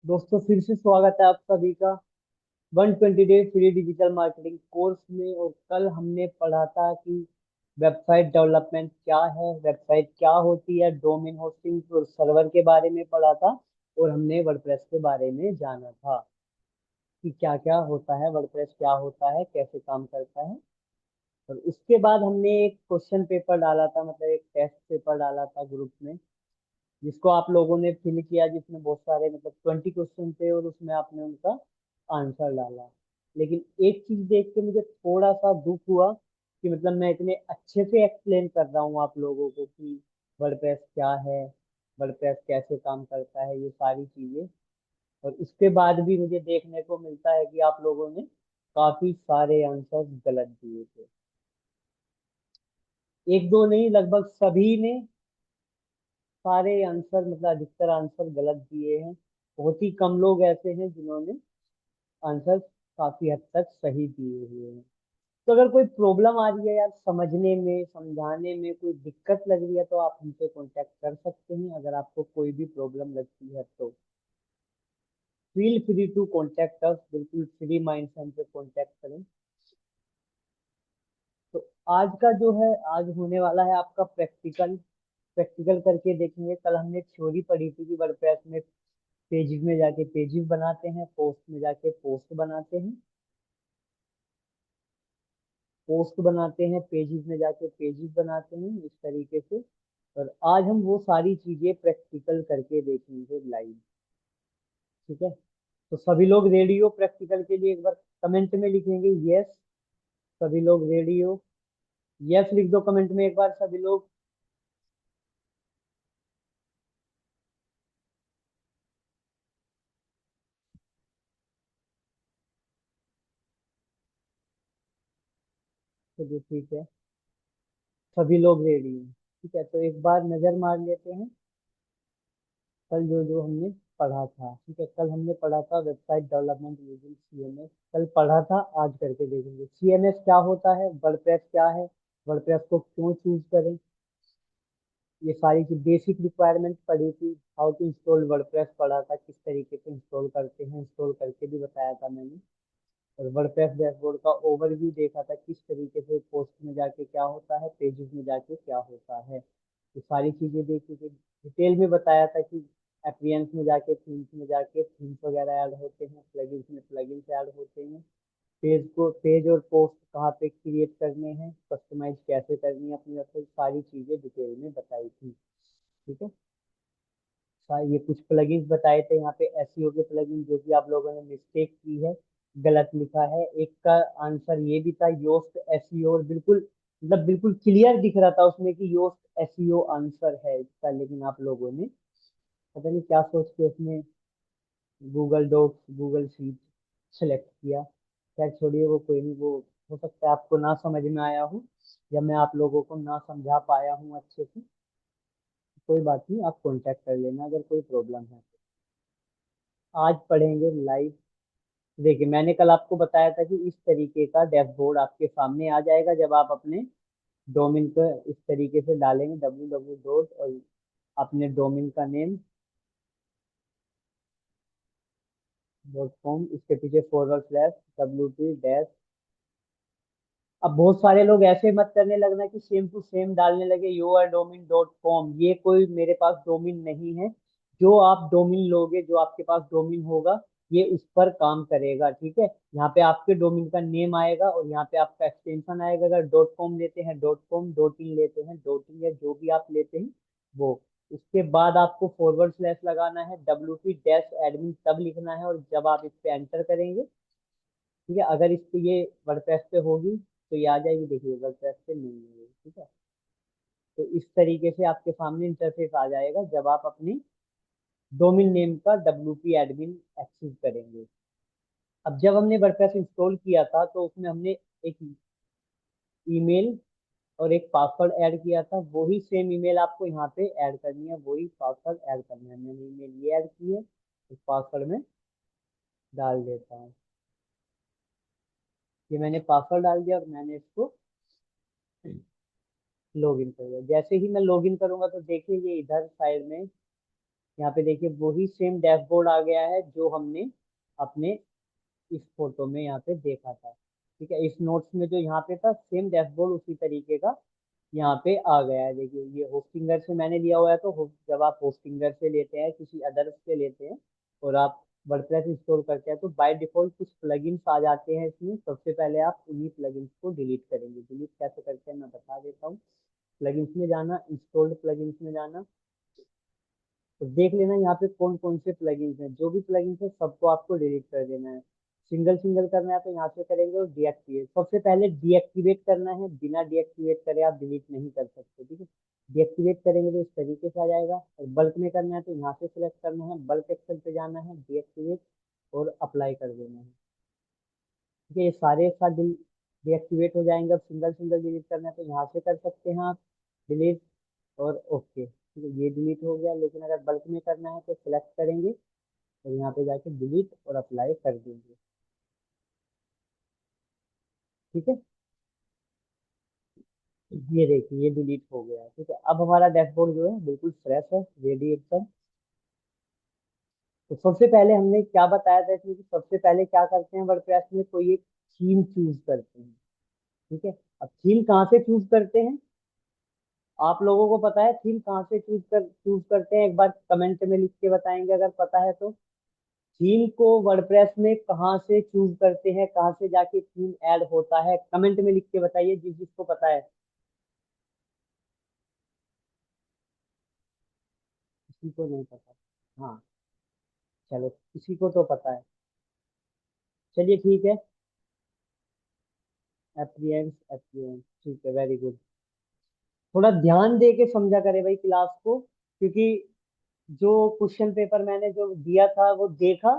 दोस्तों फिर से स्वागत है आप सभी का 120 day free digital marketing course में। और कल हमने पढ़ा था कि वेबसाइट डेवलपमेंट क्या है, वेबसाइट क्या होती है, डोमेन होस्टिंग और सर्वर के बारे में पढ़ा था। और हमने वर्डप्रेस के बारे में जाना था कि क्या क्या होता है, वर्डप्रेस क्या होता है, कैसे काम करता है। और उसके बाद हमने एक क्वेश्चन पेपर डाला था, मतलब एक टेस्ट पेपर डाला था ग्रुप में, जिसको आप लोगों ने फिल किया, जिसमें बहुत सारे मतलब 20 क्वेश्चन थे और उसमें आपने उनका आंसर डाला। लेकिन एक चीज देख के मुझे थोड़ा सा दुख हुआ कि मतलब मैं इतने अच्छे से एक्सप्लेन कर रहा हूँ आप लोगों को कि वर्डप्रेस क्या है, वर्डप्रेस कैसे काम करता है, ये सारी चीजें। और इसके बाद भी मुझे देखने को मिलता है कि आप लोगों ने काफी सारे आंसर गलत दिए थे। एक दो नहीं, लगभग सभी ने सारे आंसर, मतलब अधिकतर आंसर गलत दिए हैं। बहुत ही कम लोग ऐसे हैं जिन्होंने आंसर काफी हद तक सही दिए हुए हैं। तो अगर कोई प्रॉब्लम आ रही है यार, समझने में समझाने में कोई दिक्कत लग रही है, तो आप हमसे कांटेक्ट कर सकते हैं। अगर आपको कोई भी प्रॉब्लम लगती है तो feel free to contact us, बिल्कुल फ्री माइंड से हमसे कांटेक्ट करें। तो आज का जो है, आज होने वाला है आपका प्रैक्टिकल। प्रैक्टिकल करके देखेंगे। कल हमने थ्योरी पढ़ी थी कि वर्डप्रेस में पेजेस में जाके पेजेस बनाते हैं, पोस्ट में जाके पोस्ट बनाते हैं, पोस्ट बनाते हैं, पेजेस में जाके पेजेस बनाते हैं, इस तरीके से। और आज हम वो सारी चीजें प्रैक्टिकल करके देखेंगे लाइव। ठीक है, तो सभी लोग रेडी हो प्रैक्टिकल के लिए? एक बार कमेंट में लिखेंगे यस। सभी लोग रेडी हो? यस लिख दो कमेंट में एक बार सभी लोग। चलिए ठीक है, सभी लोग रेडी हैं। ठीक है, तो एक बार नजर मार लेते हैं कल जो जो हमने पढ़ा था। ठीक है, कल हमने पढ़ा था वेबसाइट डेवलपमेंट यूजिंग सीएमएस। कल पढ़ा था, आज करके देखेंगे सीएमएस क्या होता है, वर्डप्रेस क्या है, वर्डप्रेस को क्यों चूज करें। ये सारी की बेसिक रिक्वायरमेंट पढ़ी थी। हाउ टू इंस्टॉल वर्डप्रेस पढ़ा था, किस तरीके से इंस्टॉल करते हैं, इंस्टॉल करके भी बताया था मैंने। और वर्डप्रेस डैशबोर्ड का ओवरव्यू देखा था, किस तरीके से पोस्ट में जाके क्या होता है, पेजेस में जाके क्या होता है। ये सारी चीजें देखी थी, डिटेल में बताया था कि अपीयरेंस में जाके, थीम्स में जाके थीम्स वगैरह ऐड होते हैं, प्लगइन्स में प्लगइन्स ऐड होते हैं, पेज और पोस्ट कहाँ पे क्रिएट करने हैं, कस्टमाइज कैसे करनी है अपनी वेबसाइट, सारी चीजें डिटेल में बताई थी। ठीक है, ये कुछ प्लगइन्स बताए थे यहाँ पे, एसईओ के प्लगइन, जो कि आप लोगों ने मिस्टेक की है, गलत लिखा है। एक का आंसर ये भी था योस्ट एसईओ, और बिल्कुल मतलब बिल्कुल क्लियर दिख रहा था उसमें कि योस्ट एसईओ आंसर है इसका, लेकिन आप लोगों ने पता नहीं क्या सोच के उसमें Google Docs, Google Sheet select किया। खैर छोड़िए, वो कोई नहीं, वो हो सकता है आपको ना समझ में आया हो, या मैं आप लोगों को ना समझा पाया हूँ अच्छे से। कोई बात नहीं, आप कांटेक्ट कर लेना अगर कोई प्रॉब्लम है तो। आज पढ़ेंगे लाइव। देखिए, मैंने कल आपको बताया था कि इस तरीके का डैशबोर्ड आपके सामने आ जाएगा जब आप अपने डोमेन को इस तरीके से डालेंगे, www डॉट और अपने डोमेन का नेम .com, इसके पीछे /wp-। अब बहुत सारे लोग ऐसे मत करने लगना कि सेम टू सेम डालने लगे yourdomain.com। ये कोई मेरे पास डोमेन नहीं है। जो आप डोमेन लोगे, जो आपके पास डोमेन होगा, ये उस पर काम करेगा। ठीक है, यहाँ पे आपके डोमेन का नेम आएगा और यहाँ पे आपका एक्सटेंशन आएगा। अगर .com लेते हैं .com, .in लेते हैं .in, या जो भी आप लेते हैं वो। उसके बाद आपको // लगाना है, wp-admin तब लिखना है, और जब आप इस पे एंटर करेंगे, ठीक है, अगर इस पे ये वर्डप्रेस पे होगी तो ये आ जाएगी, देखिए वर्डप्रेस पे नहीं है। ठीक है, तो इस तरीके से आपके सामने इंटरफेस आ जाएगा जब आप अपनी डोमेन नेम का wp-admin एक्सेस करेंगे। अब जब हमने वर्डप्रेस इंस्टॉल किया था तो उसमें हमने एक ईमेल और एक पासवर्ड ऐड किया था। वही सेम ईमेल आपको यहाँ पे ऐड करनी है, वही पासवर्ड ऐड करना है। मैंने ईमेल ये ऐड की है, इस पासवर्ड में डाल देता हूँ। ये मैंने पासवर्ड डाल दिया और मैंने इसको लॉगिन कर लिया। जैसे ही मैं लॉगिन करूंगा तो देखिए ये इधर साइड में यहाँ पे देखिए वही सेम डैशबोर्ड आ गया है जो हमने अपने इस फोटो में यहाँ पे देखा था। ठीक है, इस नोट्स में जो यहाँ पे था सेम डैशबोर्ड उसी तरीके का यहाँ पे आ गया है। देखिए ये होस्टिंगर से मैंने लिया हुआ है, तो जब आप होस्टिंगर से लेते हैं, किसी अदर से लेते हैं और आप वर्डप्रेस इंस्टॉल करते हैं, तो बाय डिफॉल्ट कुछ प्लगइन्स आ जाते हैं इसमें। सबसे पहले आप उन्हीं प्लगइन्स को डिलीट करेंगे। डिलीट कैसे करते हैं मैं बता देता हूँ। प्लगइन्स में जाना, इंस्टॉल्ड प्लगइन्स में जाना, तो देख लेना यहाँ पे कौन कौन से प्लगइन्स हैं। जो भी प्लगइन्स है सबको आपको डिलीट कर देना है। सिंगल सिंगल करना है तो यहाँ से करेंगे और डीएक्टिवेट। सबसे पहले डीएक्टिवेट करना है, बिना डीएक्टिवेट करे आप डिलीट नहीं कर सकते। ठीक है, डीएक्टिवेट करेंगे तो इस तरीके से आ जाएगा। और बल्क में करना है तो यहाँ से सिलेक्ट करना है, बल्क एक्शन पे जाना है, डीएक्टिवेट और अप्लाई कर देना है। ठीक है, ये सारे एक साथ डीएक्टिवेट हो जाएंगे। अब सिंगल सिंगल डिलीट करना है तो यहाँ से कर सकते हैं आप डिलीट और ओके। ठीक है, ये डिलीट हो गया। लेकिन अगर बल्क में करना है तो सिलेक्ट करेंगे और यहाँ पे जाके डिलीट और अप्लाई कर देंगे। ठीक है, ये देखिए ये डिलीट हो गया। ठीक है, अब हमारा डैशबोर्ड जो है बिल्कुल फ्रेश है, रेडी एकदम। तो सबसे पहले हमने क्या बताया था इसमें कि सबसे पहले क्या करते हैं वर्डप्रेस में, कोई एक थीम चूज करते हैं। ठीक है, अब थीम कहाँ से चूज करते हैं, आप लोगों को पता है थीम कहाँ से चूज करते हैं? एक बार कमेंट में लिख के बताएंगे अगर पता है तो। थीम को वर्डप्रेस में कहाँ से चूज करते हैं, कहाँ से जाके थीम ऐड होता है, कमेंट में लिख के बताइए जिस जिसको पता है। किसी को नहीं पता? हाँ, चलो किसी को तो पता है। चलिए ठीक है, एप्रियंस एप्रियंस, ठीक है, वेरी गुड। थोड़ा ध्यान दे के समझा करे भाई क्लास को, क्योंकि जो क्वेश्चन पेपर मैंने जो दिया था वो देखा,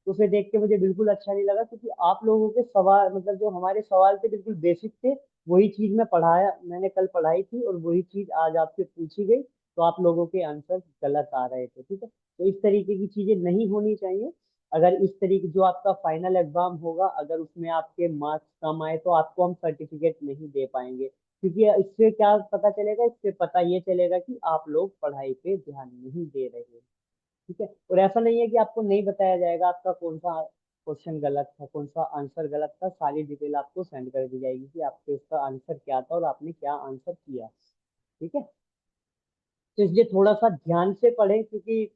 तो उसे देख के मुझे बिल्कुल अच्छा नहीं लगा, क्योंकि आप लोगों के सवाल मतलब जो हमारे सवाल थे बिल्कुल बेसिक थे। वही चीज मैं पढ़ाया, मैंने कल पढ़ाई थी और वही चीज आज आपसे पूछी गई, तो आप लोगों के आंसर गलत आ रहे थे। ठीक है, तो इस तरीके की चीजें नहीं होनी चाहिए। अगर इस तरीके जो आपका फाइनल एग्जाम होगा, अगर उसमें आपके मार्क्स कम आए तो आपको हम सर्टिफिकेट नहीं दे पाएंगे। क्योंकि इससे क्या पता चलेगा, इससे पता ये चलेगा कि आप लोग पढ़ाई पे ध्यान नहीं दे रहे हैं। ठीक है, और ऐसा नहीं है कि आपको नहीं बताया जाएगा आपका कौन सा क्वेश्चन गलत था, कौन सा आंसर गलत था। सारी डिटेल आपको सेंड कर दी जाएगी कि आपके उसका आंसर क्या था और आपने क्या आंसर किया। ठीक है, तो इसलिए थोड़ा सा ध्यान से पढ़ें, क्योंकि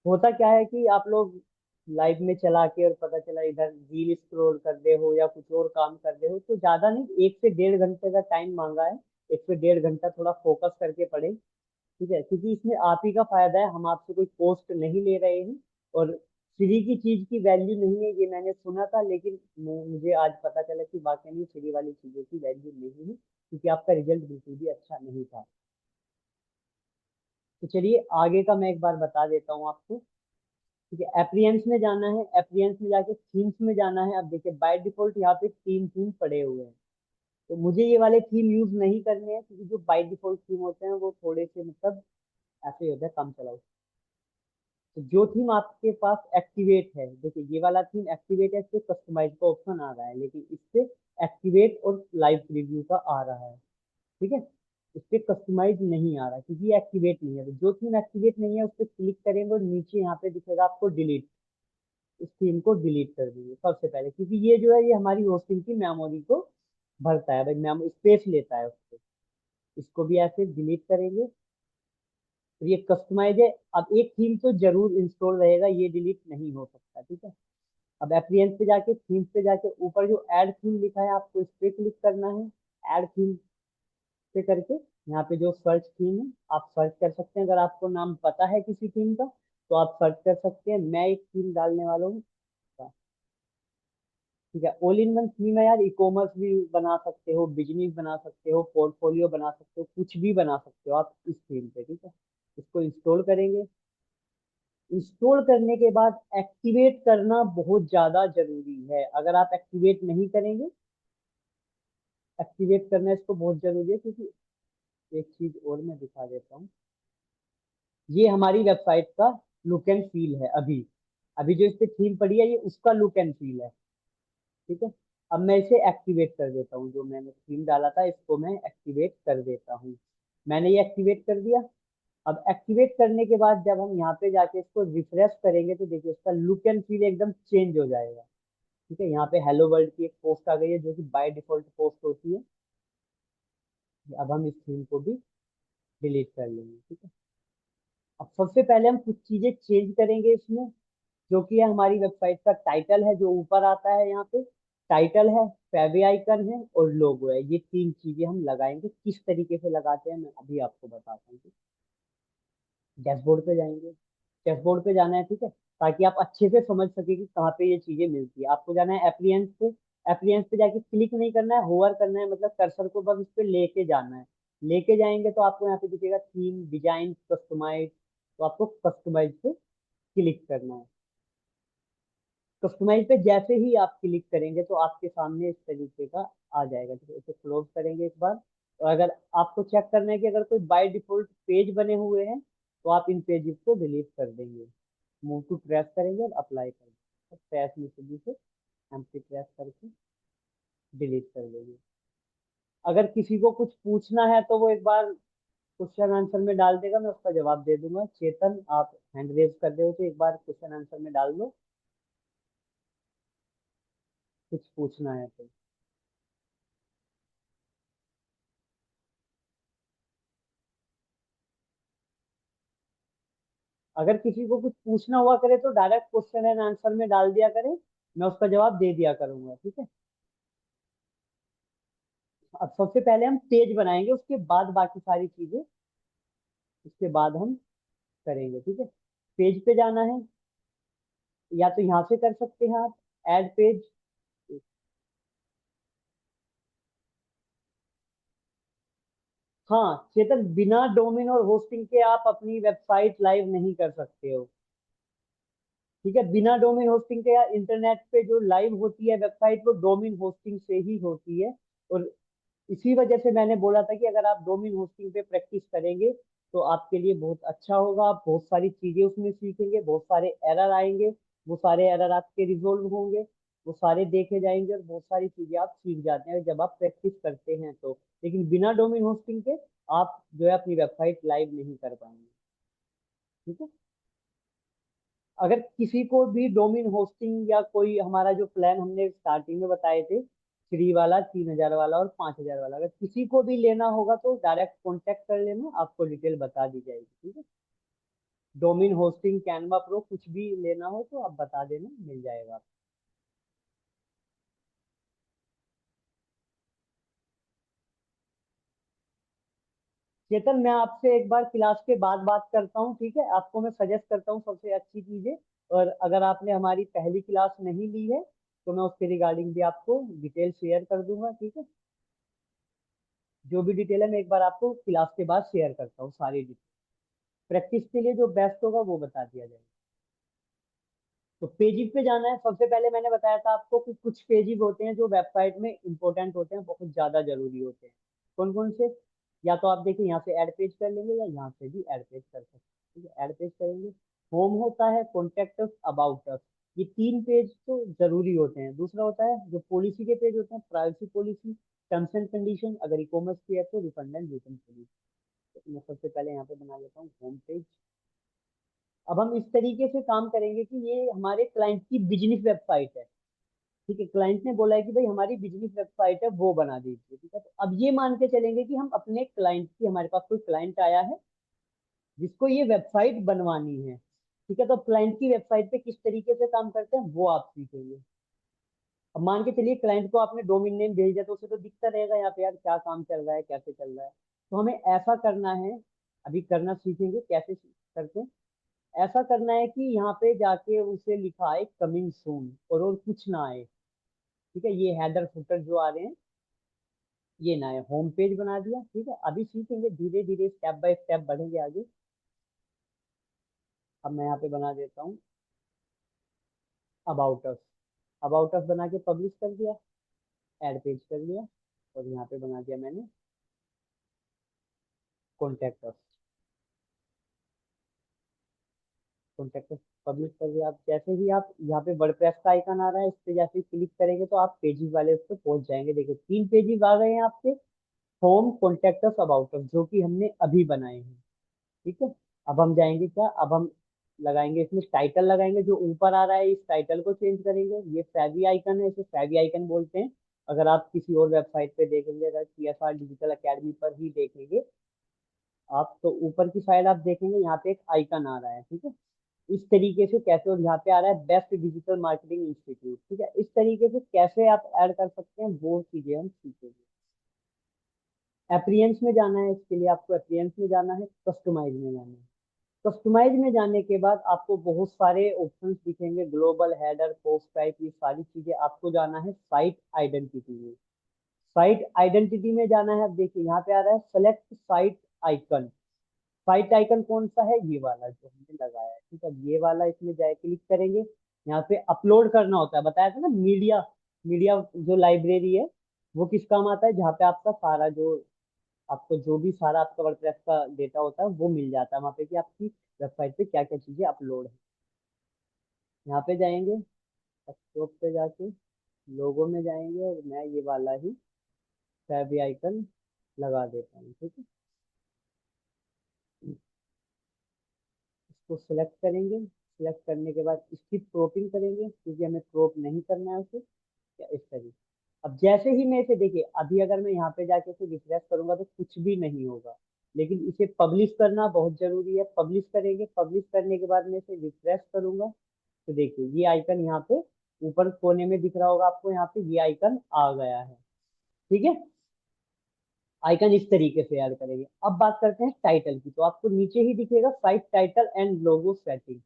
होता क्या है कि आप लोग लाइव में चला के और पता चला इधर रील स्क्रॉल कर रहे हो या कुछ और काम कर रहे हो, तो ज्यादा नहीं, 1 से 1.5 घंटे का टाइम मांगा है। 1 से 1.5 घंटा थोड़ा फोकस करके पढ़ें। ठीक है, क्योंकि इसमें आप ही का फायदा है, हम आपसे कोई कॉस्ट नहीं ले रहे हैं। और फ्री की चीज की वैल्यू नहीं है, ये मैंने सुना था, लेकिन मुझे आज पता चला कि वाकई में फ्री वाली चीजों की वैल्यू नहीं है, क्योंकि आपका रिजल्ट बिल्कुल भी अच्छा नहीं था। तो चलिए आगे का मैं एक बार बता देता हूँ आपको। ठीक है, एप्रियंस में जाना है, एप्रियंस में जाके थीम्स में जाना है। अब देखिए बाय डिफॉल्ट यहाँ पे 3 थीम पड़े हुए हैं, तो मुझे ये वाले थीम यूज नहीं करने हैं, क्योंकि जो बाय डिफॉल्ट थीम होते हैं वो थोड़े से मतलब ऐसे ही होता है, कम चलाओ। तो जो थीम आपके पास एक्टिवेट है, देखिए ये वाला थीम एक्टिवेट है, इस पे कस्टमाइज का ऑप्शन आ रहा है, लेकिन इस पे एक्टिवेट और लाइव प्रीव्यू का आ रहा है। ठीक है, इस पे कस्टमाइज नहीं आ रहा क्योंकि ये एक्टिवेट नहीं है। तो जो थीम एक्टिवेट नहीं है उस पर क्लिक करेंगे और नीचे यहाँ पे दिखेगा आपको डिलीट। इस थीम को डिलीट कर दीजिए सबसे पहले, क्योंकि ये जो है ये हमारी होस्टिंग की मेमोरी को भरता है भाई, मेमोरी स्पेस लेता है उसको। इसको भी ऐसे डिलीट करेंगे। तो ये कस्टमाइज है। अब एक थीम तो जरूर इंस्टॉल रहेगा, ये डिलीट नहीं हो सकता। ठीक है, अब एप्रियंस पे जाके थीम्स पे जाके ऊपर जो ऐड थीम लिखा है आपको इस पे क्लिक करना है। ऐड थीम पे करके यहाँ पे जो सर्च थीम है आप सर्च कर सकते हैं। अगर आपको नाम पता है किसी थीम का तो आप सर्च कर सकते हैं। मैं एक थीम डालने वाला हूँ। ठीक है, ऑल इन वन थीम है यार, ई कॉमर्स भी बना सकते हो, बिजनेस बना सकते हो, पोर्टफोलियो बना सकते हो, कुछ भी बना सकते हो आप इस थीम पे। ठीक है, इसको इंस्टॉल करेंगे। इंस्टॉल करने के बाद एक्टिवेट करना बहुत ज्यादा जरूरी है। अगर आप एक्टिवेट नहीं करेंगे, एक्टिवेट करना इसको बहुत जरूरी है, क्योंकि एक चीज और मैं दिखा देता हूँ। ये हमारी वेबसाइट का लुक एंड फील है अभी। अभी जो इस पे थीम पड़ी है ये उसका लुक एंड फील है। ठीक है, अब मैं इसे एक्टिवेट कर देता हूँ। जो मैंने थीम डाला था इसको मैं एक्टिवेट कर देता हूँ। मैंने ये एक्टिवेट कर दिया। अब एक्टिवेट करने के बाद जब हम यहाँ पे जाके इसको रिफ्रेश करेंगे तो देखिए इसका लुक एंड फील एकदम चेंज हो जाएगा। ठीक है, यहाँ पे हेलो वर्ल्ड की एक पोस्ट आ गई है जो कि बाय डिफॉल्ट पोस्ट होती है। अब हम इस थीम को भी डिलीट कर लेंगे। ठीक है, अब सबसे पहले हम कुछ चीजें चेंज करेंगे इसमें, जो कि है हमारी वेबसाइट का टाइटल है जो ऊपर आता है यहाँ पे। टाइटल है, फेवी आइकन है और लोगो है, ये तीन चीजें हम लगाएंगे। किस तरीके से लगाते हैं मैं अभी आपको बताता हूँ। डैशबोर्ड पे जाएंगे, डैशबोर्ड पे जाना है। ठीक है, ताकि आप अच्छे से समझ सके कि कहाँ पे ये चीजें मिलती है। आपको जाना है एप्लियंस पे, एप्लियंस पे जाके क्लिक नहीं करना है, होवर करना है, मतलब कर्सर को बस इस पे लेके जाना है। लेके जाएंगे तो आपको यहाँ पे दिखेगा थीम, डिजाइन, कस्टमाइज। तो आपको कस्टमाइज पे क्लिक करना है। कस्टमाइज पे जैसे ही आप क्लिक करेंगे तो आपके सामने इस तरीके का आ जाएगा। ठीक है, इसे क्लोज करेंगे एक बार। और अगर आपको चेक करना है कि अगर कोई बाय डिफॉल्ट पेज बने हुए हैं तो आप इन पेजेस को डिलीट कर देंगे। मूव टू ट्रैश करेंगे और अप्लाई करेंगे, ट्रैश में से एम्प्टी ट्रैश करके डिलीट कर देंगे। अगर किसी को कुछ पूछना है तो वो एक बार क्वेश्चन आंसर में डाल देगा, मैं उसका जवाब दे दूंगा। चेतन, आप हैंड रेज कर रहे हो तो एक बार क्वेश्चन आंसर में डाल दो, कुछ पूछना है तो। अगर किसी को कुछ पूछना हुआ करे तो डायरेक्ट क्वेश्चन एंड आंसर में डाल दिया करे, मैं उसका जवाब दे दिया करूंगा। ठीक है, अब सबसे पहले हम पेज बनाएंगे, उसके बाद बाकी सारी चीजें उसके बाद हम करेंगे। ठीक है, पेज पे जाना है, या तो यहाँ से कर सकते हैं आप, ऐड पेज। हाँ चेतन, बिना डोमेन और होस्टिंग के आप अपनी वेबसाइट लाइव नहीं कर सकते हो। ठीक है, बिना डोमेन होस्टिंग के या इंटरनेट पे जो लाइव होती है वेबसाइट वो डोमेन होस्टिंग से ही होती है। और इसी वजह से मैंने बोला था कि अगर आप डोमेन होस्टिंग पे प्रैक्टिस करेंगे तो आपके लिए बहुत अच्छा होगा। आप बहुत सारी चीजें उसमें सीखेंगे, बहुत सारे एरर आएंगे, वो सारे एरर आपके रिजोल्व होंगे, वो सारे देखे जाएंगे और बहुत सारी चीजें आप सीख जाते हैं जब आप प्रैक्टिस करते हैं तो। लेकिन बिना डोमेन होस्टिंग के आप जो है अपनी वेबसाइट लाइव नहीं कर पाएंगे। ठीक है, अगर किसी को भी डोमेन होस्टिंग या कोई हमारा जो प्लान हमने स्टार्टिंग में बताए थे, फ्री वाला, 3,000 वाला और 5,000 वाला, अगर किसी को भी लेना होगा तो डायरेक्ट कांटेक्ट कर लेना, आपको डिटेल बता दी जाएगी। ठीक है, डोमेन होस्टिंग, कैनवा प्रो, कुछ भी लेना हो तो आप बता देना, मिल जाएगा। चेतन, मैं आपसे एक बार क्लास के बाद बात करता हूँ। ठीक है, आपको मैं सजेस्ट करता हूँ सबसे अच्छी चीजें। और अगर आपने हमारी पहली क्लास नहीं ली है तो मैं उसके रिगार्डिंग भी आपको डिटेल शेयर कर दूंगा। ठीक है, जो भी डिटेल है मैं एक बार आपको क्लास के बाद शेयर करता हूँ सारी डिटेल। प्रैक्टिस के लिए जो बेस्ट होगा वो बता दिया जाएगा। तो पेजेस पे जाना है। सबसे पहले मैंने बताया था आपको कि कुछ पेजेस होते हैं जो वेबसाइट में इंपॉर्टेंट होते हैं, बहुत ज्यादा जरूरी होते हैं। कौन कौन से? या तो आप देखिए यहाँ से ऐड पेज कर लेंगे या यहाँ से भी ऐड पेज कर सकते हैं। ठीक है, ऐड पेज करेंगे। होम होता है, कॉन्टेक्ट अस, अबाउट अस, ये तीन पेज तो जरूरी होते हैं। दूसरा होता है जो पॉलिसी के पेज होते हैं, privacy policy, terms and condition, अगर ई कॉमर्स की है तो रिफंड एंड रिटर्न पॉलिसी। तो मैं सबसे पहले यहाँ पे बना लेता हूँ होम पेज। अब हम इस तरीके से काम करेंगे कि ये हमारे क्लाइंट की बिजनेस वेबसाइट है। ठीक है, क्लाइंट ने बोला है कि भाई हमारी बिजनेस वेबसाइट है वो बना दीजिए। ठीक है, तो अब ये मान के चलेंगे कि हम अपने क्लाइंट की, हमारे पास कोई क्लाइंट आया है जिसको ये वेबसाइट बनवानी है। ठीक है, तो क्लाइंट की वेबसाइट पे किस तरीके से काम करते हैं वो आप सीखेंगे। अब मान के चलिए क्लाइंट को आपने डोमेन नेम भेज दिया तो उसे तो दिखता रहेगा यहाँ पे यार क्या काम चल रहा है, कैसे चल रहा है। तो हमें ऐसा करना है, अभी करना सीखेंगे कैसे करते हैं। ऐसा करना है कि यहाँ पे जाके उसे लिखा है कमिंग सून, और कुछ ना आए। ठीक है, ये हेडर फुटर जो आ रहे हैं ये ना आए, होम पेज बना दिया। ठीक है, अभी सीखेंगे धीरे धीरे, स्टेप बाय स्टेप बढ़ेंगे आगे। अब मैं यहाँ पे बना देता हूँ अबाउट अस। अबाउट अस बना के पब्लिश कर दिया, ऐड पेज कर दिया, और यहाँ पे बना दिया मैंने contact us. Contact us publish कर दिया। आप जैसे ही आप यहाँ पे वर्डप्रेस का आइकन आ रहा है, इस पे जैसे ही क्लिक करेंगे तो आप पेजेस वाले उस पे पहुंच जाएंगे। देखिए तीन पेजेस आ गए हैं आपके, home, contact us, about us, जो कि हमने अभी बनाए हैं। ठीक है। अब हम जाएंगे क्या, अब हम लगाएंगे इसमें टाइटल, लगाएंगे जो ऊपर आ रहा है इस टाइटल को चेंज करेंगे। ये फैबी आइकन है, इसे फैबी आइकन बोलते हैं। अगर आप किसी और वेबसाइट पे देखेंगे, अगर CSR डिजिटल एकेडमी पर ही देखेंगे आप, तो ऊपर की साइड आप देखेंगे यहाँ पे एक आइकन आ रहा है, ठीक है। इस तरीके से कैसे, और यहाँ पे आ रहा है बेस्ट डिजिटल मार्केटिंग इंस्टीट्यूट, ठीक है। इस तरीके से कैसे आप ऐड कर सकते हैं वो चीजें हम सीखेंगे। एप्रियंस में जाना है, इसके लिए आपको एप्रियंस में जाना है, कस्टमाइज में जाना है। कस्टमाइज में जाने के बाद आपको बहुत सारे ऑप्शंस दिखेंगे, ग्लोबल हेडर, पोस्ट टाइप, ये सारी चीजें। आपको जाना है साइट आइडेंटिटी में। साइट आइडेंटिटी में जाना है, अब देखिए यहाँ पे आ रहा है select site icon. Site icon कौन सा है, ये वाला जो हमने लगाया है, ठीक है। ये वाला, इसमें जाए क्लिक करेंगे। यहाँ पे अपलोड करना होता है, बताया था ना, मीडिया। मीडिया जो लाइब्रेरी है वो किस काम आता है, जहाँ पे आपका सारा जो, आपको जो भी सारा आपका वर्डप्रेस का डेटा होता है वो मिल जाता है वहाँ पे, कि आपकी वेबसाइट पे क्या क्या चीजें अपलोड है। यहाँ पे जाएंगे, डेस्कटॉप पे जाके लोगो में जाएंगे, और मैं ये वाला ही फैबी आइकन लगा देता हूँ, ठीक है। इसको सिलेक्ट करेंगे। सिलेक्ट करने के बाद इसकी क्रॉपिंग करेंगे, क्योंकि हमें क्रॉप नहीं करना है उसे, या इस तरीके। अब जैसे ही मैं इसे, देखिए अभी अगर मैं यहाँ पे जाके इसे रिफ्रेश करूंगा तो कुछ भी नहीं होगा, लेकिन इसे पब्लिश करना बहुत जरूरी है। पब्लिश करेंगे, पब्लिश करने के बाद मैं इसे रिफ्रेश करूंगा, तो देखिए ये आइकन यहाँ पे ऊपर कोने में दिख रहा होगा आपको, यहाँ पे ये आइकन आ गया है, ठीक है। आइकन इस तरीके से ऐड करेंगे। अब बात करते हैं टाइटल की, तो आपको नीचे ही दिखेगा site title and logo setting.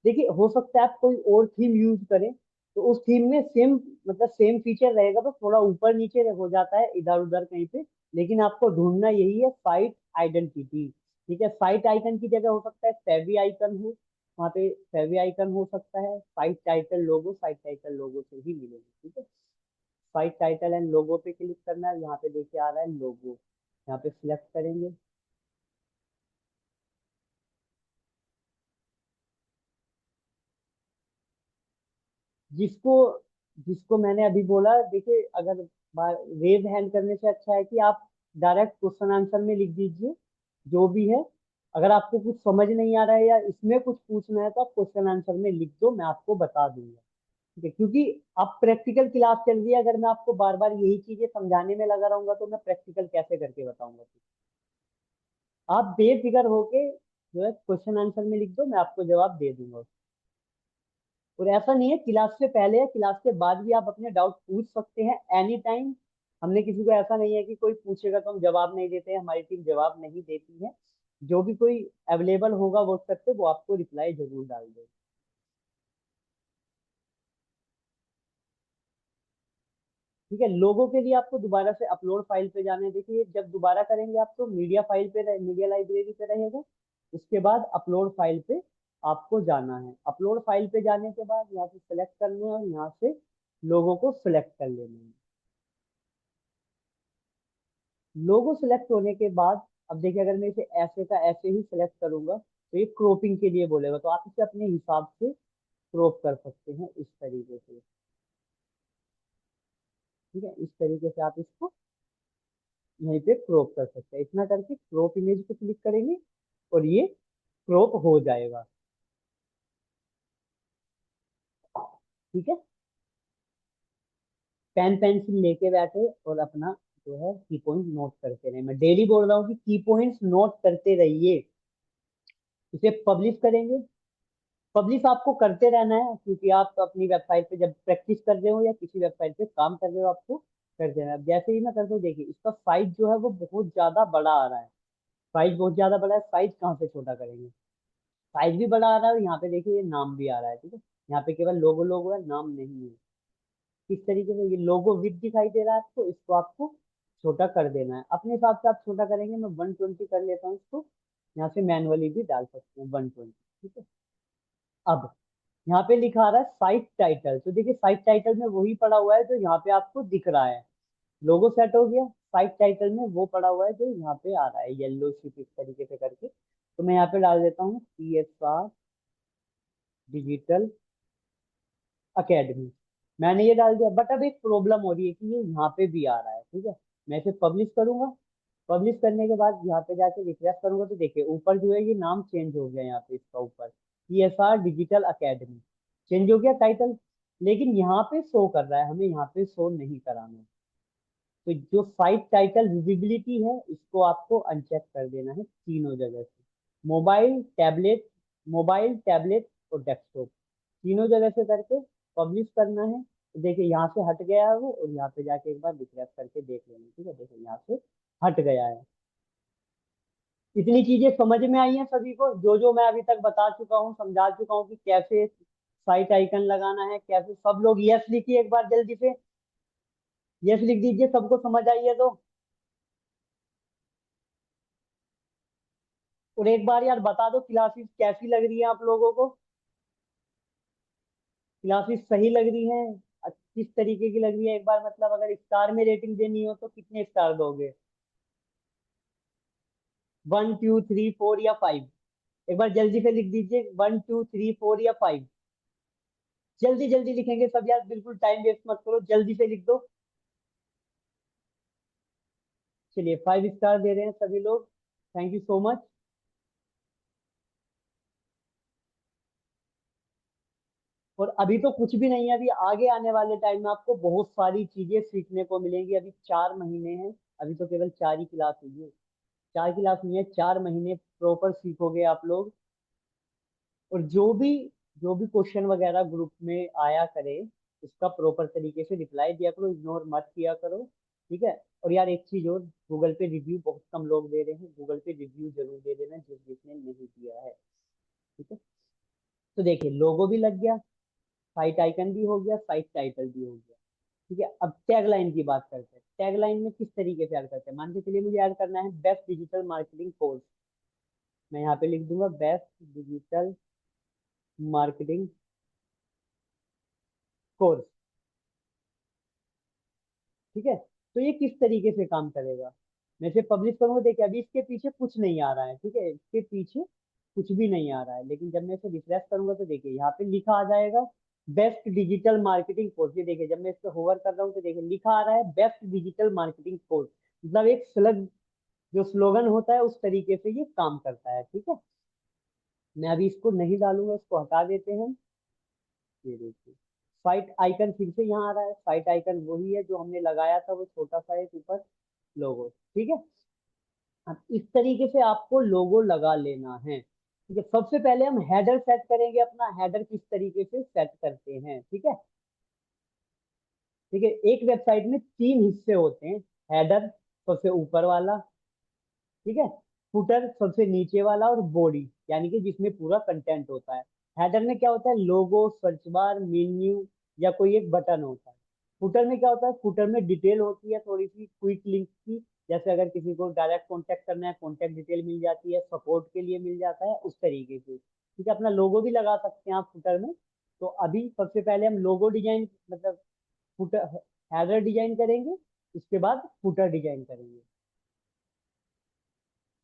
देखिए हो सकता है आप कोई और थीम यूज करें, तो उस थीम में सेम, मतलब सेम फीचर रहेगा, तो थोड़ा ऊपर नीचे हो जाता है इधर उधर कहीं पे। लेकिन आपको ढूंढना यही है साइट आइडेंटिटी, ठीक है। साइट आइकन की जगह हो सकता है फेवी आइकन हो, वहाँ पे फेवी आइकन हो सकता है। साइट टाइटल लोगो, साइट टाइटल लोगो से ही मिलेगी, ठीक है। साइट टाइटल एंड लोगो पे क्लिक करना है, यहाँ पे देखिए आ रहा है लोगो, यहाँ पे सिलेक्ट करेंगे। जिसको जिसको मैंने अभी बोला, देखिए अगर रेज हैंड करने से अच्छा है कि आप डायरेक्ट क्वेश्चन आंसर में लिख दीजिए जो भी है। अगर आपको कुछ समझ नहीं आ रहा है या इसमें कुछ पूछना है, तो आप क्वेश्चन आंसर में लिख दो, मैं आपको बता दूंगा, ठीक है। क्योंकि अब प्रैक्टिकल क्लास चल रही है, अगर मैं आपको बार बार यही चीजें समझाने में लगा रहूंगा तो मैं प्रैक्टिकल कैसे करके बताऊंगा। आप बेफिक्र होके जो है क्वेश्चन आंसर में लिख दो, मैं आपको जवाब दे दूंगा। और ऐसा नहीं है क्लास से पहले या क्लास के बाद भी आप अपने डाउट पूछ सकते हैं एनी टाइम। हमने किसी को ऐसा नहीं है कि कोई पूछेगा तो हम जवाब नहीं देते हैं, हमारी टीम जवाब नहीं देती है। जो भी कोई अवेलेबल होगा व्हाट्सएप पे, वो आपको रिप्लाई जरूर डाल देगा, ठीक है। लोगों के लिए आपको दोबारा से अपलोड फाइल पे जाना है। देखिए जब दोबारा करेंगे आप, तो मीडिया फाइल पे मीडिया लाइब्रेरी पे रहेगा। उसके बाद अपलोड फाइल पे आपको जाना है। अपलोड फाइल पे जाने के बाद यहाँ से सेलेक्ट करना है, और यहाँ से लोगों को सिलेक्ट कर लेना है। लोगो सिलेक्ट होने के बाद, अब देखिए अगर मैं इसे ऐसे का ऐसे ही सिलेक्ट करूंगा, तो ये क्रॉपिंग के लिए बोलेगा, तो आप इसे अपने हिसाब से क्रॉप कर सकते हैं इस तरीके से, ठीक है। इस तरीके से आप इसको यहीं पे क्रॉप कर सकते हैं। इतना करके क्रॉप इमेज पे क्लिक करेंगे और ये क्रॉप हो जाएगा, ठीक है। पेन पेंसिल लेके बैठे और अपना जो है की पॉइंट नोट करते रहे। मैं डेली बोल रहा हूँ कि की पॉइंट्स नोट करते रहिए। इसे पब्लिश करेंगे। पब्लिश आपको करते रहना है, क्योंकि आप अपनी वेबसाइट पे जब प्रैक्टिस कर रहे हो या किसी वेबसाइट पे काम कर रहे हो, आपको करते रहना है। अब जैसे ही मैं करता हूँ, देखिए इसका साइज जो है वो बहुत ज्यादा बड़ा आ रहा है। साइज बहुत ज्यादा बड़ा है, साइज कहाँ से छोटा करेंगे। साइज भी बड़ा आ रहा है, और यहाँ पे देखिए ये नाम भी आ रहा है, ठीक है। यहाँ पे केवल लोगो लोगो है, नाम नहीं है। किस तरीके से, ये लोगो विद दिखाई दे रहा है आपको, इसको आपको छोटा कर देना है अपने हिसाब से। आप छोटा करेंगे, मैं 120 कर लेता हूँ इसको। यहाँ से मैनुअली भी डाल सकते हैं 120, ठीक है। अब यहाँ पे लिखा आ रहा है साइट टाइटल, तो देखिए साइट टाइटल में वही पड़ा हुआ है जो यहाँ पे आपको दिख रहा है। लोगो सेट हो गया, साइट टाइटल में वो पड़ा हुआ है जो यहाँ पे आ रहा है येलो शिप इस तरीके से करके। तो मैं यहाँ पे डाल देता हूँ CSR डिजिटल अकेडमी। मैंने ये डाल दिया, बट अब एक प्रॉब्लम हो रही है कि ये यहाँ पे भी आ रहा है, ठीक है। मैं इसे पब्लिश करूंगा, पब्लिश करने के बाद यहाँ पे जाके रिफ्रेश करूंगा तो देखिए ऊपर जो है ये नाम चेंज हो गया, यहाँ पे इसका ऊपर ESR डिजिटल अकेडमी चेंज हो गया टाइटल। लेकिन यहाँ पे शो कर रहा है, हमें यहाँ पे शो नहीं कराना है। तो जो साइट टाइटल विजिबिलिटी है इसको आपको अनचेक कर देना है तीनों जगह से। मोबाइल टैबलेट और डेस्कटॉप तीनों जगह से करके पब्लिश करना है। तो देखिए यहाँ से हट गया है वो, और यहाँ पे जाके एक बार रिफ्रेश करके देख लेंगे, ठीक है, देखिए यहाँ से हट गया है। इतनी चीजें समझ में आई हैं सभी को, जो जो मैं अभी तक बता चुका हूँ, समझा चुका हूँ कि कैसे साइट आइकन लगाना है, कैसे। सब लोग यस लिखिए एक बार जल्दी से, यस लिख दीजिए, सबको समझ आई है तो। और एक बार यार बता दो क्लासेस कैसी लग रही है आप लोगों को, क्लासेस सही लग रही हैं, किस तरीके की लग रही है, एक बार मतलब अगर स्टार में रेटिंग देनी हो तो कितने स्टार दोगे? 1 2 3 4 या 5? एक बार जल्दी से लिख दीजिए, 1 2 3 4 या 5। जल्दी जल्दी लिखेंगे सब यार, बिल्कुल टाइम वेस्ट मत करो, जल्दी से लिख दो। चलिए 5 स्टार दे रहे हैं सभी लोग, थैंक यू सो मच। और अभी तो कुछ भी नहीं है, अभी आगे आने वाले टाइम में आपको बहुत सारी चीजें सीखने को मिलेंगी। अभी 4 महीने हैं, अभी तो केवल 4 ही क्लास हुई है, 4 क्लास हुई है, 4 महीने प्रॉपर सीखोगे आप लोग। और जो भी क्वेश्चन वगैरह ग्रुप में आया करे उसका प्रॉपर तरीके से रिप्लाई दिया करो, इग्नोर मत किया करो, ठीक है। और यार एक चीज और, गूगल पे रिव्यू बहुत कम लोग दे रहे हैं, गूगल पे रिव्यू जरूर दे देना जिसने नहीं दिया है, ठीक है। तो देखिए लोगो भी लग गया, साइट आइकन भी हो गया, साइट टाइटल भी हो गया, ठीक है। अब टैगलाइन की बात करते हैं, टैगलाइन में किस तरीके से ऐड करते हैं। मान के चलिए मुझे ऐड करना है बेस्ट डिजिटल मार्केटिंग कोर्स, मैं यहाँ पे लिख दूंगा बेस्ट डिजिटल मार्केटिंग कोर्स, ठीक है। तो ये किस तरीके से काम करेगा, मैं इसे पब्लिश करूंगा, देखिए अभी इसके पीछे कुछ नहीं आ रहा है, ठीक है, इसके पीछे कुछ भी नहीं आ रहा है। लेकिन जब मैं इसे रिफ्रेश करूंगा तो देखिए यहाँ पे लिखा आ जाएगा बेस्ट डिजिटल मार्केटिंग कोर्स। ये देखिए जब मैं इस पे होवर कर रहा हूँ तो देखिए लिखा आ रहा है बेस्ट डिजिटल मार्केटिंग कोर्स। मतलब एक स्लग जो स्लोगन होता है उस तरीके से ये काम करता है, ठीक है। मैं अभी इसको नहीं डालूंगा, इसको हटा देते हैं। ये देखिए साइट आइकन फिर से यहाँ आ रहा है, साइट आइकन वही है जो हमने लगाया था, वो छोटा सा एक ऊपर लोगो, ठीक है। अब इस तरीके से आपको लोगो लगा लेना है, ठीक है। सबसे पहले हम हेडर सेट करेंगे, अपना हेडर किस तरीके से सेट करते हैं, ठीक है। ठीक है, एक वेबसाइट में 3 हिस्से होते हैं, हेडर सबसे ऊपर वाला, ठीक है, फुटर सबसे नीचे वाला, और बॉडी यानी कि जिसमें पूरा कंटेंट होता है। हेडर में क्या होता है, लोगो, सर्च बार, मेन्यू या कोई एक बटन होता है। फुटर में क्या होता है, फुटर में डिटेल होती है थोड़ी सी क्विक लिंक की, जैसे अगर किसी को डायरेक्ट कांटेक्ट करना है कॉन्टेक्ट डिटेल मिल जाती है, सपोर्ट के लिए मिल जाता है, उस तरीके से, ठीक है। अपना लोगो भी लगा सकते हैं आप फुटर में। तो अभी सबसे पहले हम लोगो डिजाइन मतलब फुटर हेडर डिजाइन करेंगे, उसके बाद फुटर डिजाइन करेंगे।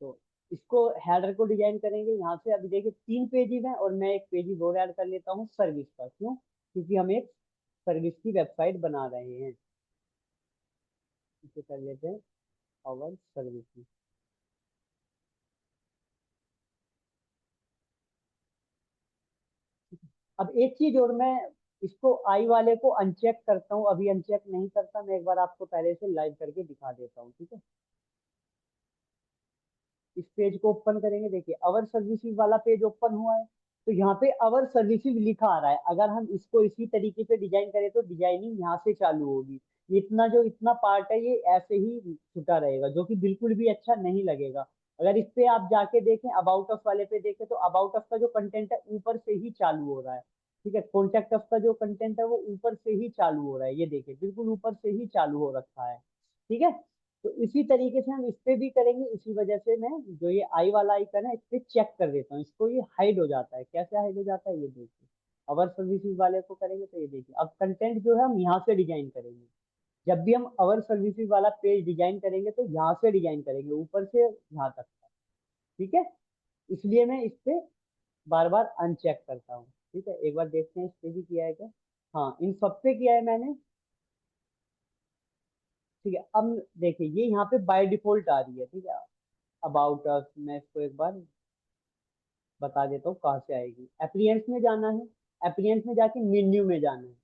तो इसको हेडर को डिजाइन करेंगे यहाँ से। अभी देखिए 3 पेजेस हैं और मैं एक पेज और ऐड कर लेता हूँ सर्विस का, क्यों, क्योंकि हम एक सर्विस की वेबसाइट बना रहे हैं। इसे कर लेते हैं अवर सर्विस। अब एक चीज और, मैं इसको आई वाले को अनचेक करता हूँ, अभी अनचेक नहीं करता, मैं एक बार आपको पहले से लाइव करके दिखा देता हूँ, ठीक है। इस पेज को ओपन करेंगे, देखिए अवर सर्विसेज वाला पेज ओपन हुआ है। तो यहाँ पे अवर सर्विसेज लिखा आ रहा है, अगर हम इसको इसी तरीके से डिजाइन करें तो डिजाइनिंग यहाँ से चालू होगी। इतना पार्ट है ये ऐसे ही छुटा रहेगा, जो कि बिल्कुल भी अच्छा नहीं लगेगा। अगर इस पे आप जाके देखें, अबाउट अस वाले पे देखें, तो अबाउट अस का जो कंटेंट है ऊपर से ही चालू हो रहा है, ठीक है। कॉन्टेक्ट अस का जो कंटेंट है वो ऊपर से ही चालू हो रहा है, ये देखिए बिल्कुल ऊपर से ही चालू हो रखा है, ठीक है। तो इसी तरीके से हम इस पे भी करेंगे। इसी वजह से मैं जो ये आई वाला आइकन है इस पे चेक कर देता हूँ, इसको ये हाइड हो जाता है, कैसे हाइड हो जाता है ये देखिए। अवर सर्विसेज वाले को करेंगे तो ये देखिए अब कंटेंट जो है हम यहाँ से डिजाइन करेंगे। जब भी हम अवर सर्विसेज वाला पेज डिजाइन करेंगे तो यहाँ से डिजाइन करेंगे, ऊपर से यहाँ तक का, ठीक है। इसलिए मैं इस पे बार बार अनचेक करता हूँ, ठीक है। एक बार देखते हैं इस पे भी किया है क्या। हाँ इन सब पे किया है मैंने, ठीक है। अब देखिए ये यहाँ पे बाय डिफॉल्ट आ रही है, ठीक है। अबाउट अस, मैं इसको एक बार बता देता हूँ कहाँ से आएगी। एप्रियंस में जाना है, एप्रियंस में जाके मेन्यू में जाना है।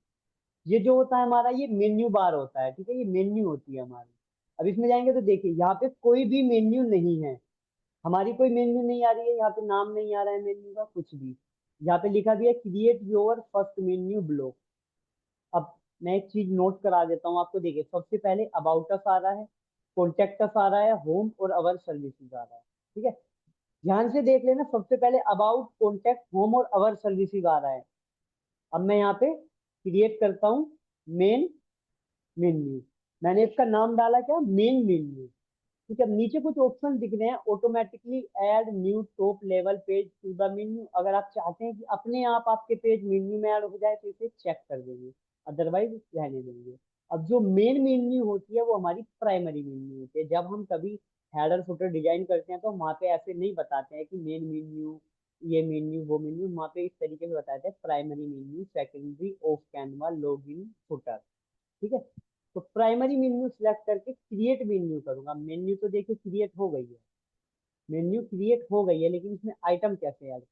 ये जो होता है हमारा, ये मेन्यू बार होता है, ठीक है, ये मेन्यू होती है हमारी। अब इसमें जाएंगे तो देखिए यहाँ पे कोई भी मेन्यू नहीं है, हमारी कोई मेन्यू नहीं आ रही है, यहाँ पे नाम नहीं आ रहा है मेन्यू का कुछ भी। यहाँ पे लिखा भी है create your first menu block. अब मैं एक चीज नोट करा देता हूँ आपको, देखिए सबसे पहले अबाउट अस आ रहा है, कॉन्टेक्ट अस आ रहा है, होम और अवर सर्विसेज आ रहा है, ठीक है। ध्यान से देख लेना, सबसे पहले अबाउट, कॉन्टेक्ट, होम और अवर सर्विसेज आ रहा है। अब मैं यहाँ पे क्रिएट करता हूँ मेन मेन्यू। मैंने इसका नाम डाला क्या, मेन मेन्यू। ठीक है, अब नीचे कुछ ऑप्शन दिख रहे हैं, automatically add new top level page to the menu. अगर आप चाहते हैं कि अपने आप आपके पेज मेन्यू में ऐड हो जाए तो इसे चेक कर देंगे, अदरवाइज रहने देंगे। अब जो मेन मेन्यू होती है वो हमारी प्राइमरी मेन्यू होती है। जब हम कभी हेडर फुटर डिजाइन करते हैं तो वहाँ पे ऐसे नहीं बताते हैं कि मेन मेन्यू, ये मेन्यू वो मेन्यू, वहाँ पे इस तरीके से बताते हैं primary menu, secondary, of Canva, login, footer. ठीक है, तो प्राइमरी मेन्यू सिलेक्ट करके क्रिएट मेन्यू करूंगा। मेन्यू तो देखिए क्रिएट हो गई है, मेन्यू क्रिएट हो गई है, लेकिन इसमें आइटम कैसे ऐड।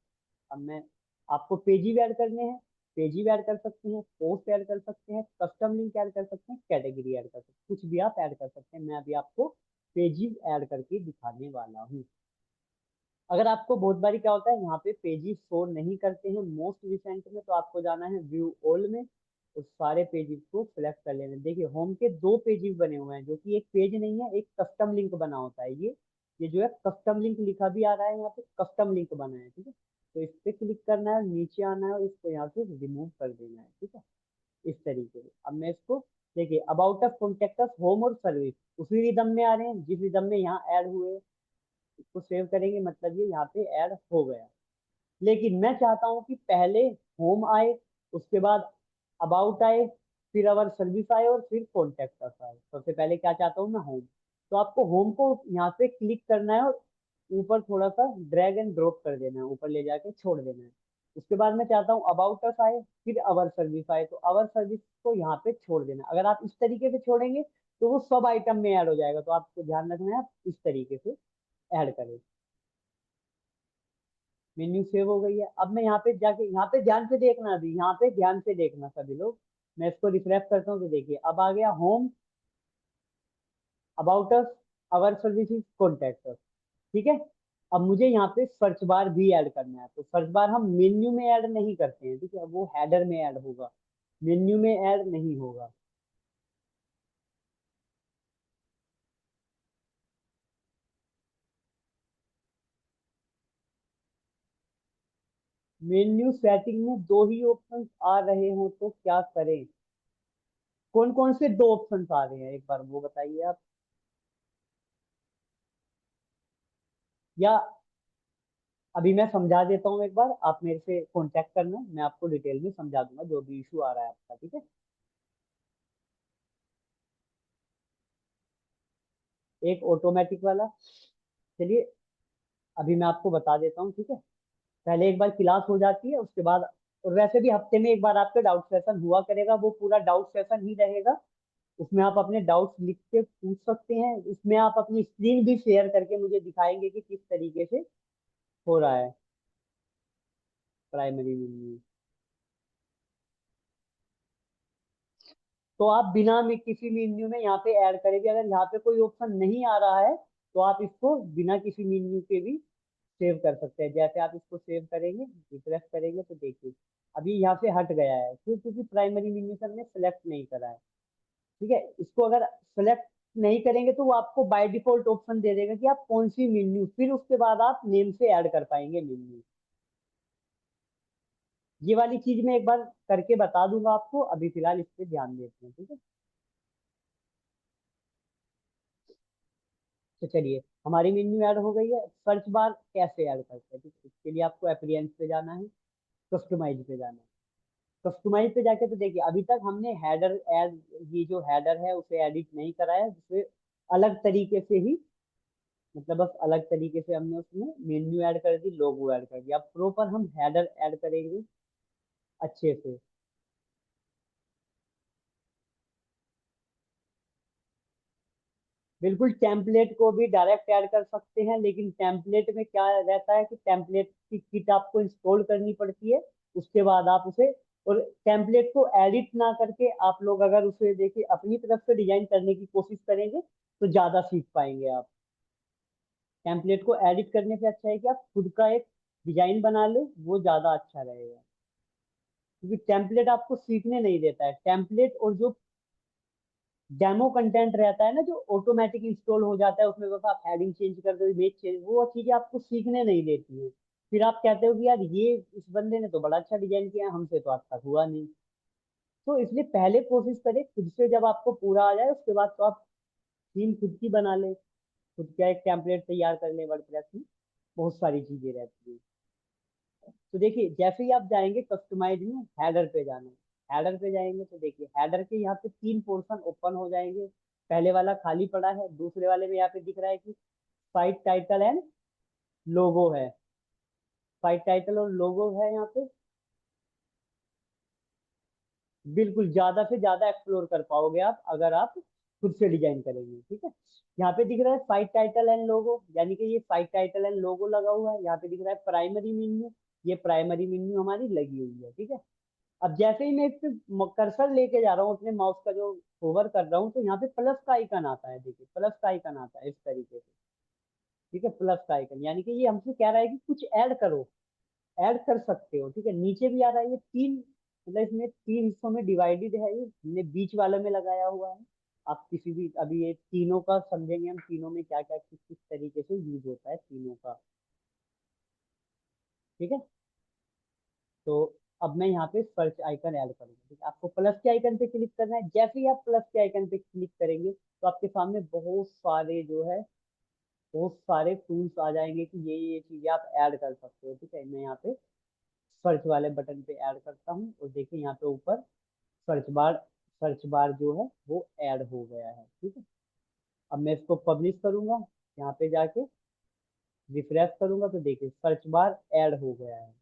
अब मैं आपको पेजी ऐड करने हैं, पेजी ऐड कर सकते हैं, पोस्ट ऐड कर सकते हैं, कस्टम लिंक ऐड कर सकते हैं, कैटेगरी ऐड कर सकते हैं, कुछ भी आप ऐड कर सकते हैं। मैं अभी आपको पेजी ऐड करके दिखाने वाला हूँ। अगर आपको बहुत बारी क्या होता है, यहाँ पे पेजेस शो नहीं करते हैं मोस्ट रिसेंट में, तो आपको जाना है व्यू ऑल में, उस सारे पेजेस को सिलेक्ट कर लेना है। देखिए होम के दो पेजेस बने हुए हैं, जो कि एक पेज नहीं है, एक कस्टम लिंक बना होता है। ये जो है कस्टम लिंक लिखा भी आ रहा है यहाँ पे, कस्टम लिंक बना है, ठीक है। तो इस पे क्लिक करना है, नीचे आना है और इसको यहाँ से रिमूव कर देना है, ठीक है, इस तरीके से। अब मैं इसको, देखिए about us, contact us, home और सर्विस उसी रिदम में आ रहे हैं जिस रिदम में यहाँ ऐड हुए। इसको सेव करेंगे, मतलब ये यहाँ पे ऐड हो गया। लेकिन मैं चाहता हूं कि पहले होम आए, उसके बाद अबाउट आए, फिर अवर सर्विस आए और फिर कॉन्टेक्ट अस आए। सबसे पहले क्या चाहता हूँ मैं, होम। तो आपको होम को यहाँ पे क्लिक करना है और ऊपर थोड़ा सा ड्रैग एंड ड्रॉप कर देना है, ऊपर ले जाके छोड़ देना है। उसके बाद मैं चाहता हूँ अबाउट अस आए, फिर अवर सर्विस आए, तो अवर सर्विस को यहाँ पे छोड़ देना। अगर आप इस तरीके से छोड़ेंगे तो वो सब आइटम में ऐड हो जाएगा, तो आपको ध्यान रखना है आप इस तरीके से ऐड करें। मेन्यू सेव हो गई है। अब मैं यहाँ पे जाके, यहाँ पे ध्यान से देखना, अभी यहाँ पे ध्यान से देखना सभी लोग। मैं इसको रिफ्रेश करता हूँ तो देखिए अब आ गया home, about us, our services, contact us, ठीक है। अब मुझे यहाँ पे सर्च बार भी ऐड करना है, तो सर्च बार हम मेन्यू में ऐड नहीं करते हैं, ठीक है, वो हेडर में ऐड होगा, मेन्यू में ऐड नहीं होगा। मेन्यू सेटिंग में दो ही ऑप्शन आ रहे हो तो क्या करें, कौन कौन से दो ऑप्शन आ रहे हैं एक बार वो बताइए आप। या अभी मैं समझा देता हूँ एक बार, आप मेरे से कांटेक्ट करना, मैं आपको डिटेल में समझा दूंगा जो भी इशू आ रहा है आपका, ठीक है। एक ऑटोमेटिक वाला, चलिए अभी मैं आपको बता देता हूँ, ठीक है। पहले एक बार क्लास हो जाती है उसके बाद, और वैसे भी हफ्ते में एक बार आपका डाउट सेशन हुआ करेगा, वो पूरा डाउट सेशन ही रहेगा। उसमें आप अपने डाउट्स लिख के पूछ सकते हैं, उसमें आप अपनी स्क्रीन भी शेयर करके मुझे दिखाएंगे कि किस तरीके से हो रहा है प्राइमरी में। तो आप बिना में किसी मेन्यू में यहाँ पे ऐड करेंगे, अगर यहाँ पे कोई ऑप्शन नहीं आ रहा है तो आप इसको बिना किसी मेन्यू के भी सेव कर सकते हैं। जैसे आप इसको सेव करेंगे, रिफ्रेश करेंगे तो देखिए अभी यहाँ से हट गया है, क्यों, क्योंकि प्राइमरी मेन्यू से हमने सेलेक्ट नहीं करा है, ठीक है। इसको अगर सेलेक्ट नहीं करेंगे तो वो आपको बाय डिफॉल्ट ऑप्शन दे देगा कि आप कौन सी मेन्यू, फिर उसके बाद आप नेम से ऐड कर पाएंगे मेन्यू। ये वाली चीज मैं एक बार करके बता दूंगा आपको, अभी फिलहाल इस पे ध्यान देते हैं, ठीक है। तो चलिए हमारी मेन्यू ऐड हो गई है। सर्च बार कैसे ऐड करते हैं, ठीक है? इसके लिए आपको अपीयरेंस पे जाना है, कस्टमाइज पे जाना है। कस्टमाइज पे जाके तो देखिए अभी तक हमने हेडर एड, ये जो हेडर है उसे एडिट नहीं करा है, जिससे अलग तरीके से ही, मतलब बस अलग तरीके से हमने उसमें मेन्यू ऐड कर दी, लोगो ऐड कर दिया। अब प्रॉपर हम हेडर ऐड करेंगे अच्छे से। बिल्कुल, टेम्पलेट को भी डायरेक्ट ऐड कर सकते हैं, लेकिन टेम्पलेट में क्या रहता है कि टेम्पलेट की किट आपको इंस्टॉल करनी पड़ती है, उसके बाद आप उसे, और टेम्पलेट को एडिट ना करके आप लोग अगर उसे देखिए अपनी तरफ से डिजाइन करने की कोशिश करेंगे तो ज्यादा सीख पाएंगे आप। टेम्पलेट को एडिट करने से अच्छा है कि आप खुद का एक डिजाइन बना ले, वो ज्यादा अच्छा रहेगा, क्योंकि टेम्पलेट आपको सीखने नहीं देता है। टेम्पलेट और जो डेमो कंटेंट रहता है ना, जो ऑटोमेटिक इंस्टॉल हो जाता है, उसमें बस आप हेडिंग चेंज कर दो, इमेज चेंज, वो चीजें आपको सीखने नहीं देती है। फिर आप कहते हो कि यार ये इस बंदे ने तो बड़ा अच्छा डिजाइन किया, हमसे तो आज तक हुआ नहीं। तो इसलिए पहले कोशिश करें खुद से, जब आपको पूरा आ जाए उसके बाद तो आप थीम खुद की बना ले, खुद का एक टेम्पलेट तैयार कर ले वर्डप्रेस में। बहुत सारी चीजें रहती है। तो देखिए जैसे ही आप जाएंगे कस्टमाइज में, हेडर पे जाना है। हेडर पे जाएंगे तो देखिए हेडर के यहाँ पे तीन पोर्शन ओपन हो जाएंगे। पहले वाला खाली पड़ा है, दूसरे वाले में यहाँ पे दिख रहा है कि साइट टाइटल एंड लोगो है। साइट टाइटल और लोगो है यहाँ पे। बिल्कुल, ज्यादा से ज्यादा एक्सप्लोर कर पाओगे आप अगर आप खुद से डिजाइन करेंगे, ठीक है। यहाँ पे दिख रहा है साइट टाइटल एंड लोगो, यानी कि ये साइट टाइटल एंड लोगो लगा हुआ है। यहाँ पे दिख रहा है प्राइमरी मेन्यू, ये प्राइमरी मेन्यू हमारी लगी हुई है, ठीक है। अब जैसे ही मैं इस पे कर्सर लेके जा रहा हूँ, अपने माउस का जो होवर कर रहा हूँ, तो यहाँ पे प्लस का आइकन आता है, देखिए प्लस का आइकन आता है इस तरीके से, ठीक है। प्लस का आइकन यानी कि ये हमसे कह रहा है कि कुछ ऐड करो, ऐड कर सकते हो, ठीक है। नीचे भी आ रहा है, ये तीन, मतलब इसमें तीन हिस्सों में डिवाइडेड है, ये हमने बीच वाले में लगाया हुआ है। आप किसी भी, अभी ये तीनों का समझेंगे हम, तीनों में क्या क्या किस किस तरीके से यूज होता है तीनों का, ठीक है। तो अब मैं यहाँ पे सर्च आइकन ऐड करूंगा, ठीक है। आपको प्लस के आइकन पे क्लिक करना है। जैसे ही आप प्लस के आइकन पे क्लिक करेंगे तो आपके सामने बहुत सारे जो है, बहुत सारे टूल्स आ जाएंगे कि ये चीजें आप ऐड कर सकते हो, ठीक है। मैं यहाँ पे सर्च वाले बटन पे ऐड करता हूँ, और देखिए यहाँ पे ऊपर सर्च बार, सर्च बार जो है वो ऐड हो गया है, ठीक है। अब मैं इसको पब्लिश करूंगा, यहाँ पे जाके रिफ्रेश करूंगा तो देखिए सर्च बार ऐड हो गया है।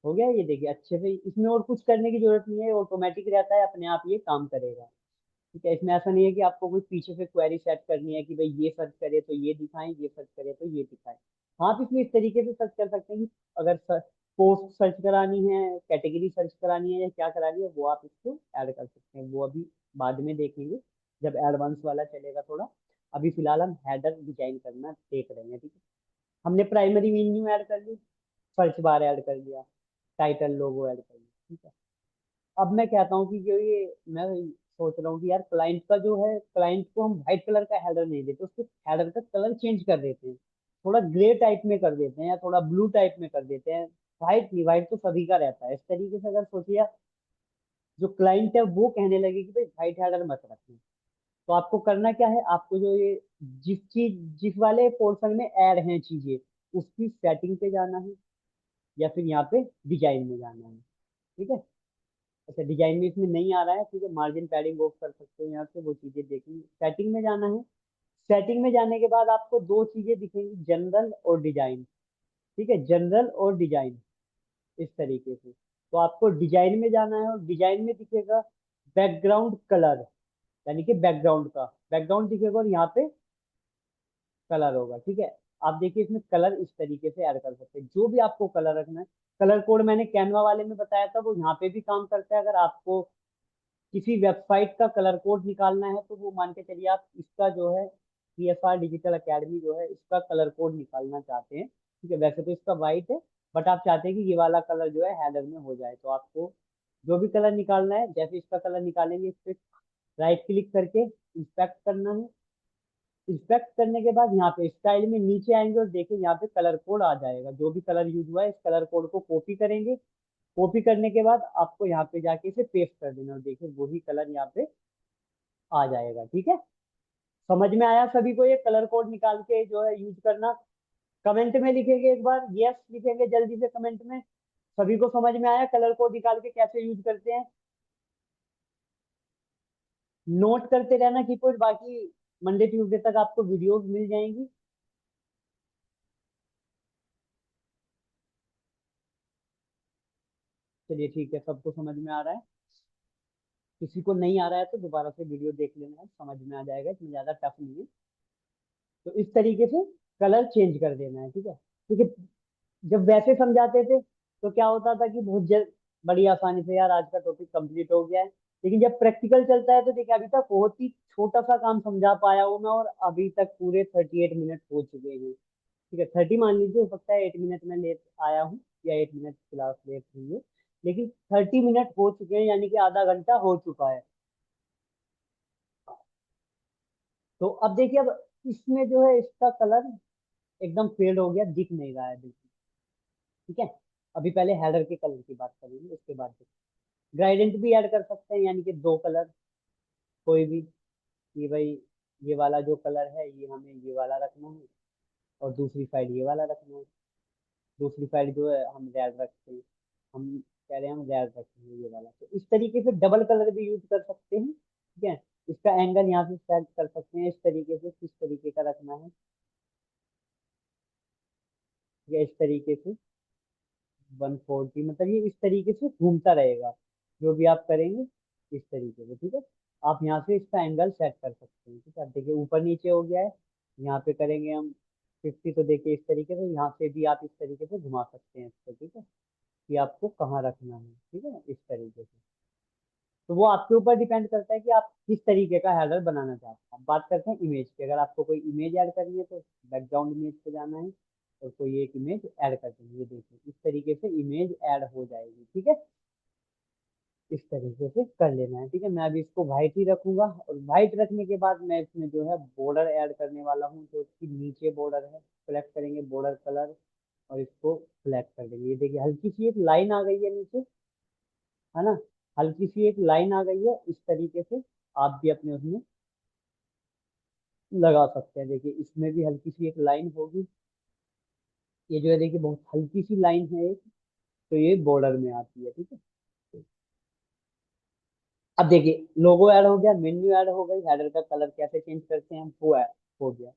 हो गया, ये देखिए अच्छे से, इसमें और कुछ करने की जरूरत नहीं है, ऑटोमेटिक रहता है, अपने आप ये काम करेगा, ठीक है। इसमें ऐसा नहीं है कि आपको कोई पीछे से क्वेरी सेट करनी है कि भाई ये सर्च करे तो ये दिखाएं, ये सर्च करे तो ये दिखाएं। हाँ, आप इसमें इस तरीके से सर्च कर सकते हैं कि अगर पोस्ट सर्च करानी है, कैटेगरी सर्च करानी है, या क्या करानी है, वो आप इसको ऐड कर सकते हैं। वो अभी बाद में देखेंगे जब एडवांस वाला चलेगा थोड़ा। अभी फिलहाल हम हेडर डिजाइन करना देख रहे हैं, ठीक है। हमने प्राइमरी मेन्यू ऐड कर ली, सर्च बार ऐड कर लिया, टाइटल लोगो ऐड कर लिया, ठीक है। अब मैं कहता हूँ कि जो ये मैं सोच रहा हूँ कि यार क्लाइंट का जो है, क्लाइंट को हम व्हाइट कलर का हेडर नहीं देते, उसके हेडर का कलर चेंज कर देते हैं, थोड़ा ग्रे टाइप में कर देते हैं, या थोड़ा ब्लू टाइप में कर देते हैं। व्हाइट नहीं, व्हाइट तो सभी का रहता है। इस तरीके से अगर सोचिए, जो क्लाइंट है वो कहने लगे कि भाई व्हाइट हेडर मत रखना, तो आपको करना क्या है, आपको जो ये जिस चीज, जिस वाले पोर्शन में ऐड हैं चीजें, उसकी सेटिंग पे जाना है, या फिर यहाँ पे डिजाइन में जाना है, ठीक है। अच्छा, डिजाइन में इसमें नहीं आ रहा है, ठीक है, मार्जिन पैडिंग ऑफ कर सकते हैं यहाँ से, वो चीजें देखेंगे। सेटिंग में जाना है। सेटिंग में जाने के बाद आपको दो चीजें दिखेंगी, जनरल और डिजाइन, ठीक है, जनरल और डिजाइन, इस तरीके से। तो आपको डिजाइन में जाना है, और डिजाइन में दिखेगा बैकग्राउंड कलर, यानी कि बैकग्राउंड का बैकग्राउंड दिखेगा, और यहाँ पे कलर होगा, ठीक है। आप देखिए इसमें कलर इस तरीके से ऐड कर सकते हैं, जो भी आपको कलर रखना है। कलर कोड मैंने कैनवा वाले में बताया था, वो यहाँ पे भी काम करता है। अगर आपको किसी वेबसाइट का कलर कोड निकालना है तो वो मान के चलिए, आप इसका जो है CSR डिजिटल एकेडमी जो है, इसका कलर कोड निकालना चाहते हैं, ठीक है। वैसे तो इसका वाइट है, बट आप चाहते हैं कि ये वाला कलर जो है हेडर में हो जाए, तो आपको जो भी कलर निकालना है, जैसे इसका कलर निकालेंगे, इस पे राइट क्लिक करके इंस्पेक्ट करना है। इंस्पेक्ट करने के बाद यहाँ पे स्टाइल में नीचे आएंगे, और देखिए यहाँ पे कलर कोड आ जाएगा, जो भी कलर यूज हुआ है इस कलर कोड को कॉपी करेंगे। कॉपी करने के बाद आपको यहाँ पे जाके इसे पेस्ट कर देना, और देखिए वही कलर यहाँ पे आ जाएगा, ठीक है। समझ में आया सभी को ये कलर कोड निकाल के जो है यूज करना? कमेंट में लिखेंगे एक बार, यस लिखेंगे जल्दी से कमेंट में। सभी को समझ में आया कलर कोड निकाल के कैसे यूज करते हैं? नोट करते रहना की कोई, बाकी मंडे ट्यूसडे तक आपको वीडियोस मिल जाएंगी। चलिए ठीक है, सबको समझ में आ रहा है। किसी को नहीं आ रहा है तो दोबारा से वीडियो देख लेना, समझ में आ जाएगा, इसमें ज्यादा टफ नहीं है। तो इस तरीके से कलर चेंज कर देना है, ठीक है। क्योंकि जब वैसे समझाते थे तो क्या होता था कि बहुत जल्द, बड़ी आसानी से यार आज का टॉपिक कंप्लीट हो गया है। लेकिन जब प्रैक्टिकल चलता है तो देखिए अभी तक बहुत ही छोटा सा काम समझा पाया हूँ मैं, और अभी तक पूरे 38 मिनट हो चुके हैं। ठीक है, 30 मान लीजिए, हो सकता है 8 मिनट में लेट आया हूँ या 8 मिनट क्लास लेट हुई है, लेकिन 30 मिनट हो चुके हैं, यानी कि आधा घंटा हो चुका है। तो अब देखिए, अब इसमें जो है इसका कलर एकदम फेड हो गया, दिख नहीं रहा है बिल्कुल। ठीक है, अभी पहले हेडर के कलर की बात करेंगे, उसके बाद ग्रेडिएंट भी ऐड कर सकते हैं, यानी कि दो कलर कोई भी, कि भाई ये वाला जो कलर है ये हमें ये वाला रखना है, और दूसरी साइड ये वाला रखना है। दूसरी साइड जो है हम रेड रखते हैं, हम कह रहे हैं हम रेड रखेंगे ये वाला। तो इस तरीके से डबल कलर भी यूज कर सकते हैं, ठीक है। इसका एंगल यहाँ से सेट कर सकते हैं इस तरीके से, किस तरीके का रखना है, या इस तरीके से 140, मतलब ये इस तरीके से घूमता रहेगा जो भी आप करेंगे, इस तरीके से, ठीक है। आप यहाँ से इसका एंगल सेट कर सकते हैं, ठीक है। अब देखिए ऊपर नीचे हो गया है, यहाँ पे करेंगे हम 50, तो देखिए इस तरीके से यहाँ से भी आप इस तरीके से घुमा सकते हैं इसको, ठीक है, कि आपको कहाँ रखना है, ठीक है, इस तरीके से। तो वो आपके ऊपर डिपेंड करता है कि आप किस तरीके का हेडर बनाना चाहते हैं। अब बात करते हैं इमेज की, अगर आपको कोई इमेज ऐड करनी है तो बैकग्राउंड इमेज पे जाना है, और कोई एक इमेज ऐड कर देंगे, ये देखिए इस तरीके से इमेज ऐड हो जाएगी, ठीक है। इस तरीके से कर लेना है, ठीक है। मैं अभी इसको व्हाइट ही रखूंगा, और व्हाइट रखने के बाद मैं इसमें जो है बॉर्डर ऐड करने वाला हूँ, तो इसकी नीचे बॉर्डर है, सेलेक्ट करेंगे बॉर्डर कलर, और इसको सेलेक्ट कर देंगे। ये देखिए हल्की सी एक लाइन आ गई है नीचे, है ना, हल्की सी एक लाइन आ गई है, इस तरीके से आप भी अपने उसमें लगा सकते हैं। देखिए इसमें भी हल्की सी एक लाइन होगी, ये जो है देखिए बहुत हल्की सी लाइन है एक, तो ये बॉर्डर में आती है, ठीक है। अब देखिए लोगो ऐड हो गया, मेन्यू ऐड हो गई, हेडर का कलर कैसे चेंज करते हैं वो ऐड हो गया,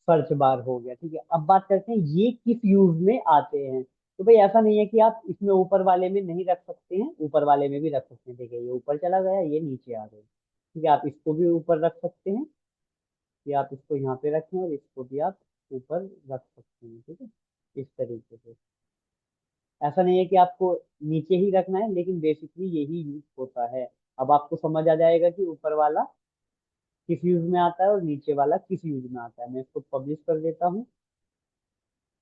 सर्च बार हो गया, ठीक है। अब बात करते हैं ये किस यूज में आते हैं। तो भाई ऐसा नहीं है कि आप इसमें ऊपर वाले में नहीं रख सकते हैं, ऊपर वाले में भी रख सकते हैं। देखिए ये ऊपर चला गया, ये नीचे आ गया, ठीक है। आप इसको भी ऊपर रख सकते हैं, कि आप इसको यहाँ पे रखें, और इसको भी आप ऊपर रख सकते हैं, ठीक है, इस तरीके से। ऐसा नहीं है कि आपको नीचे ही रखना है, लेकिन बेसिकली यही यूज होता है। अब आपको समझ आ जाएगा कि ऊपर वाला किस यूज में आता है और नीचे वाला किस यूज में आता है। मैं इसको पब्लिश कर देता हूँ,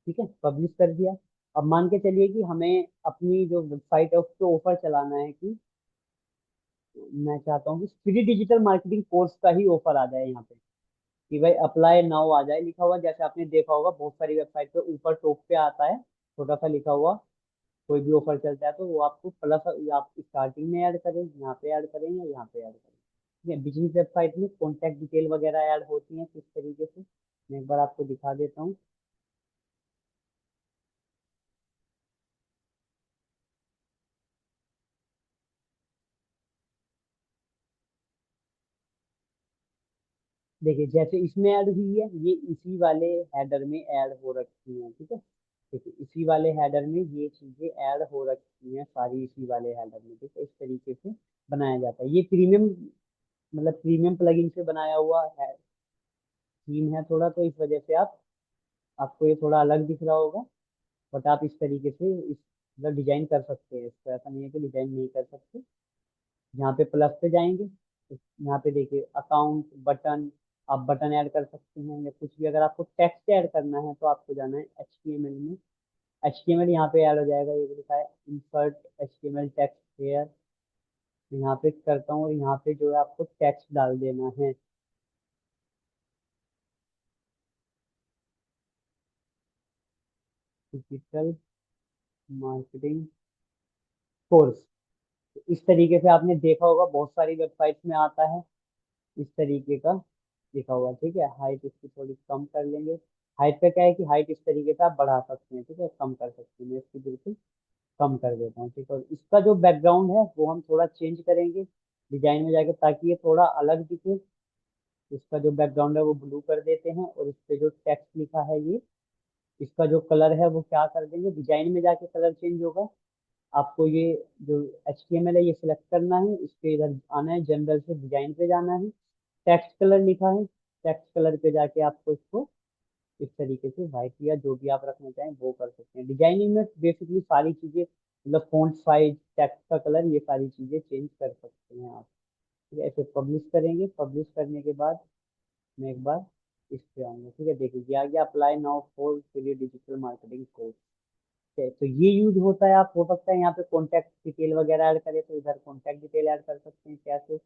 ठीक है, पब्लिश कर दिया। अब मान के चलिए कि हमें अपनी जो वेबसाइट है उस पर ऑफर चलाना है, कि मैं चाहता हूँ कि फ्री डिजिटल मार्केटिंग कोर्स का ही ऑफर आ जाए यहाँ पे, कि भाई अप्लाई नाउ आ जाए लिखा हुआ। जैसे आपने देखा होगा बहुत सारी वेबसाइट पे ऊपर टॉप पे आता है छोटा सा लिखा हुआ, कोई भी ऑफर चलता है तो वो आपको प्लस, आप स्टार्टिंग में ऐड करें, यहाँ पे ऐड करें या यहाँ पे ऐड करें, ठीक है। बिजनेस वेबसाइट में कॉन्टैक्ट डिटेल वगैरह ऐड होती है किस तरीके से, मैं एक बार आपको दिखा देता हूँ। देखिए जैसे इसमें ऐड हुई है, ये इसी वाले हेडर में ऐड हो रखी है, ठीक है। देखिए इसी वाले हेडर में ये चीजें ऐड हो रखी हैं सारी, इसी वाले हेडर में, ठीक है। इस तरीके से बनाया जाता है, ये प्रीमियम, मतलब प्रीमियम प्लगइन से बनाया हुआ है, थीम है थोड़ा, तो इस वजह से आप, आपको ये थोड़ा अलग दिख रहा होगा। बट आप इस तरीके से इस, मतलब डिजाइन कर सकते हैं इसको, ऐसा नहीं है कि डिजाइन नहीं कर सकते। यहाँ पे प्लस पे जाएंगे, यहाँ पे देखिए अकाउंट बटन, आप बटन ऐड कर सकते हैं, या कुछ भी अगर आपको टेक्स्ट ऐड करना है तो आपको जाना है HTML में। HTML यहाँ पे ऐड हो जाएगा, ये लिखा है इंसर्ट HTML टेक्स्ट हेयर, यहाँ पे करता हूँ, और यहाँ पे जो है आपको टेक्स्ट डाल देना है, डिजिटल मार्केटिंग कोर्स। इस तरीके से आपने देखा होगा बहुत सारी वेबसाइट्स में आता है इस तरीके का लिखा हुआ, ठीक है। हाइट इसकी थोड़ी कम कर लेंगे, हाइट पे क्या है कि हाइट इस तरीके से आप बढ़ा सकते हैं, ठीक है, कम कर सकते हैं। मैं इसकी बिल्कुल कम कर देता हूँ, ठीक है। और इसका जो बैकग्राउंड है वो हम थोड़ा चेंज करेंगे डिजाइन में जाके, ताकि ये थोड़ा अलग दिखे। इसका जो बैकग्राउंड है वो ब्लू कर देते हैं, और इस पे जो टेक्स्ट लिखा है ये, इसका जो कलर है वो क्या कर देंगे, डिजाइन में जाके कलर चेंज होगा। आपको ये जो HTML है ये सिलेक्ट करना है, इस पे इधर आना है, जनरल से डिजाइन पे जाना है, टेक्स्ट कलर लिखा है, टेक्स्ट कलर पे जाके आपको इसको इस तरीके से व्हाइट या जो भी आप रखना चाहें वो कर सकते हैं। डिजाइनिंग में बेसिकली सारी चीजें मतलब फॉन्ट साइज, टेक्स्ट का कलर, ये सारी चीजें चेंज कर सकते हैं आप। ठीक है, ऐसे पब्लिश करेंगे। पब्लिश करने के बाद मैं एक बार इस पे आऊंगा। ठीक है, देखिए ये आ गया अप्लाई नाउ फॉर फिर डिजिटल मार्केटिंग कोर्स। ठीक है, तो ये यूज होता है। आप हो सकता है यहाँ पे कॉन्टैक्ट डिटेल वगैरह ऐड करें तो इधर कॉन्टैक्ट डिटेल ऐड कर सकते हैं। कैसे?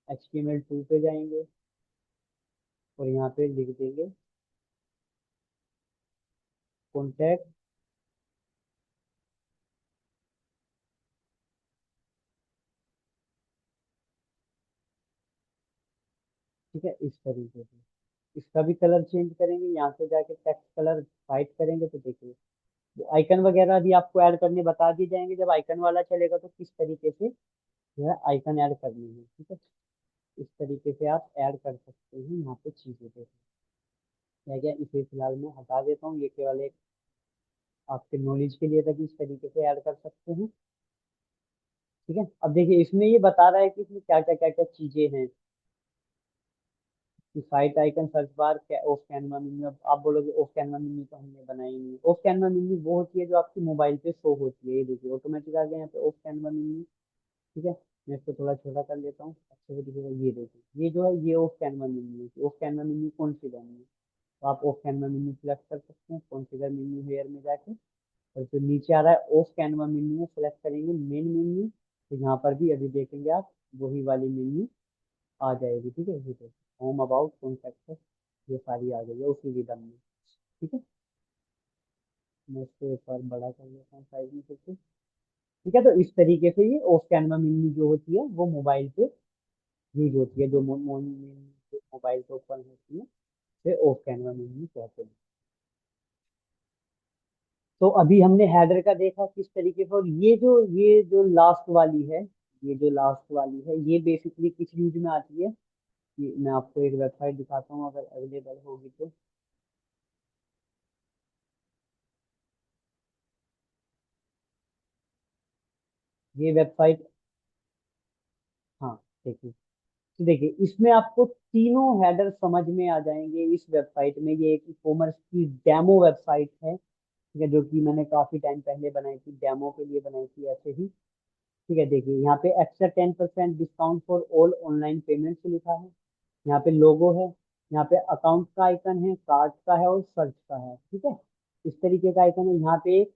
HTML2 पे जाएंगे और यहाँ पे लिख देंगे कॉन्टैक्ट। ठीक है, इस तरीके से इसका भी कलर चेंज करेंगे। यहाँ से जाके टेक्स्ट कलर वाइट करेंगे तो देखिए वो आइकन वगैरह भी आपको ऐड करने बता दिए जाएंगे। जब आइकन वाला चलेगा तो किस तरीके से जो है आइकन ऐड करनी है। ठीक है, इस तरीके से आप ऐड कर सकते हैं यहाँ पे चीजें। देखिए क्या क्या, इसे फिलहाल मैं हटा देता हूँ। ये केवल एक आपके नॉलेज के लिए था कि इस तरीके से ऐड कर सकते हैं। ठीक है, अब देखिए इसमें ये बता रहा है कि इसमें क्या क्या चीजें हैं कि साइट आइकन, सर्च बार, क्या ऑफ कैनवा मेन्यू। अब आप बोलोगे ऑफ कैनवा मेन्यू तो हमने बनाई नहीं। ऑफ कैनवा मेन्यू वो होती है जो आपकी मोबाइल पे शो होती है। ये देखिए ऑटोमेटिक आ गया यहाँ पे ऑफ कैनवा मेन्यू। ठीक है, मैं इसको थोड़ा छोटा कर लेता हूँ अच्छे से दिखेगा। ये देखिए ये जो है ये ऑफ कैनवा मेन्यू है। ऑफ कैनवा मेन्यू कौन सी लेनी है तो आप ऑफ कैनवा मेन्यू सिलेक्ट कर सकते हैं कॉन्फ़िगर मेन्यू हेयर में जाके। और जो नीचे आ रहा है ऑफ कैनवा मेन्यू में सेलेक्ट करेंगे मेन मेन्यू, तो यहाँ पर भी अभी देखेंगे आप वही वाली मेन्यू आ जाएगी। ठीक है, ये देखिए होम, अबाउट, कॉन्टैक्ट, ये सारी आ गई है उसी विधम में। ठीक है, मैं इसको एक बार बड़ा कर लेता हूँ साइज में फिर से। ठीक है, तो इस तरीके से ये ऑफ कैनवा मेन्यू जो होती है वो मोबाइल पे यूज होती है। जो मोबाइल पे ओपन होती है से ऑफ कैनवा मेन्यू कहते हैं। तो अभी हमने हेडर का देखा किस तरीके से। और ये जो लास्ट वाली है, ये जो लास्ट वाली है ये बेसिकली किस यूज में आती है। ये मैं आपको एक वेबसाइट दिखाता हूँ अगर अवेलेबल होगी तो। ये वेबसाइट, हाँ देखिए, तो देखिए इसमें आपको तीनों हेडर समझ में आ जाएंगे इस वेबसाइट में। ये एक ई कॉमर्स की डेमो वेबसाइट है। ठीक है, जो कि मैंने काफी टाइम पहले बनाई थी, डेमो के लिए बनाई थी ऐसे ही। ठीक है, देखिए यहाँ पे extra 10% discount for all online payments लिखा है। यहाँ पे लोगो है, यहाँ पे अकाउंट का आइकन है, कार्ड का है और सर्च का है। ठीक है, इस तरीके का आइकन है। यहाँ पे एक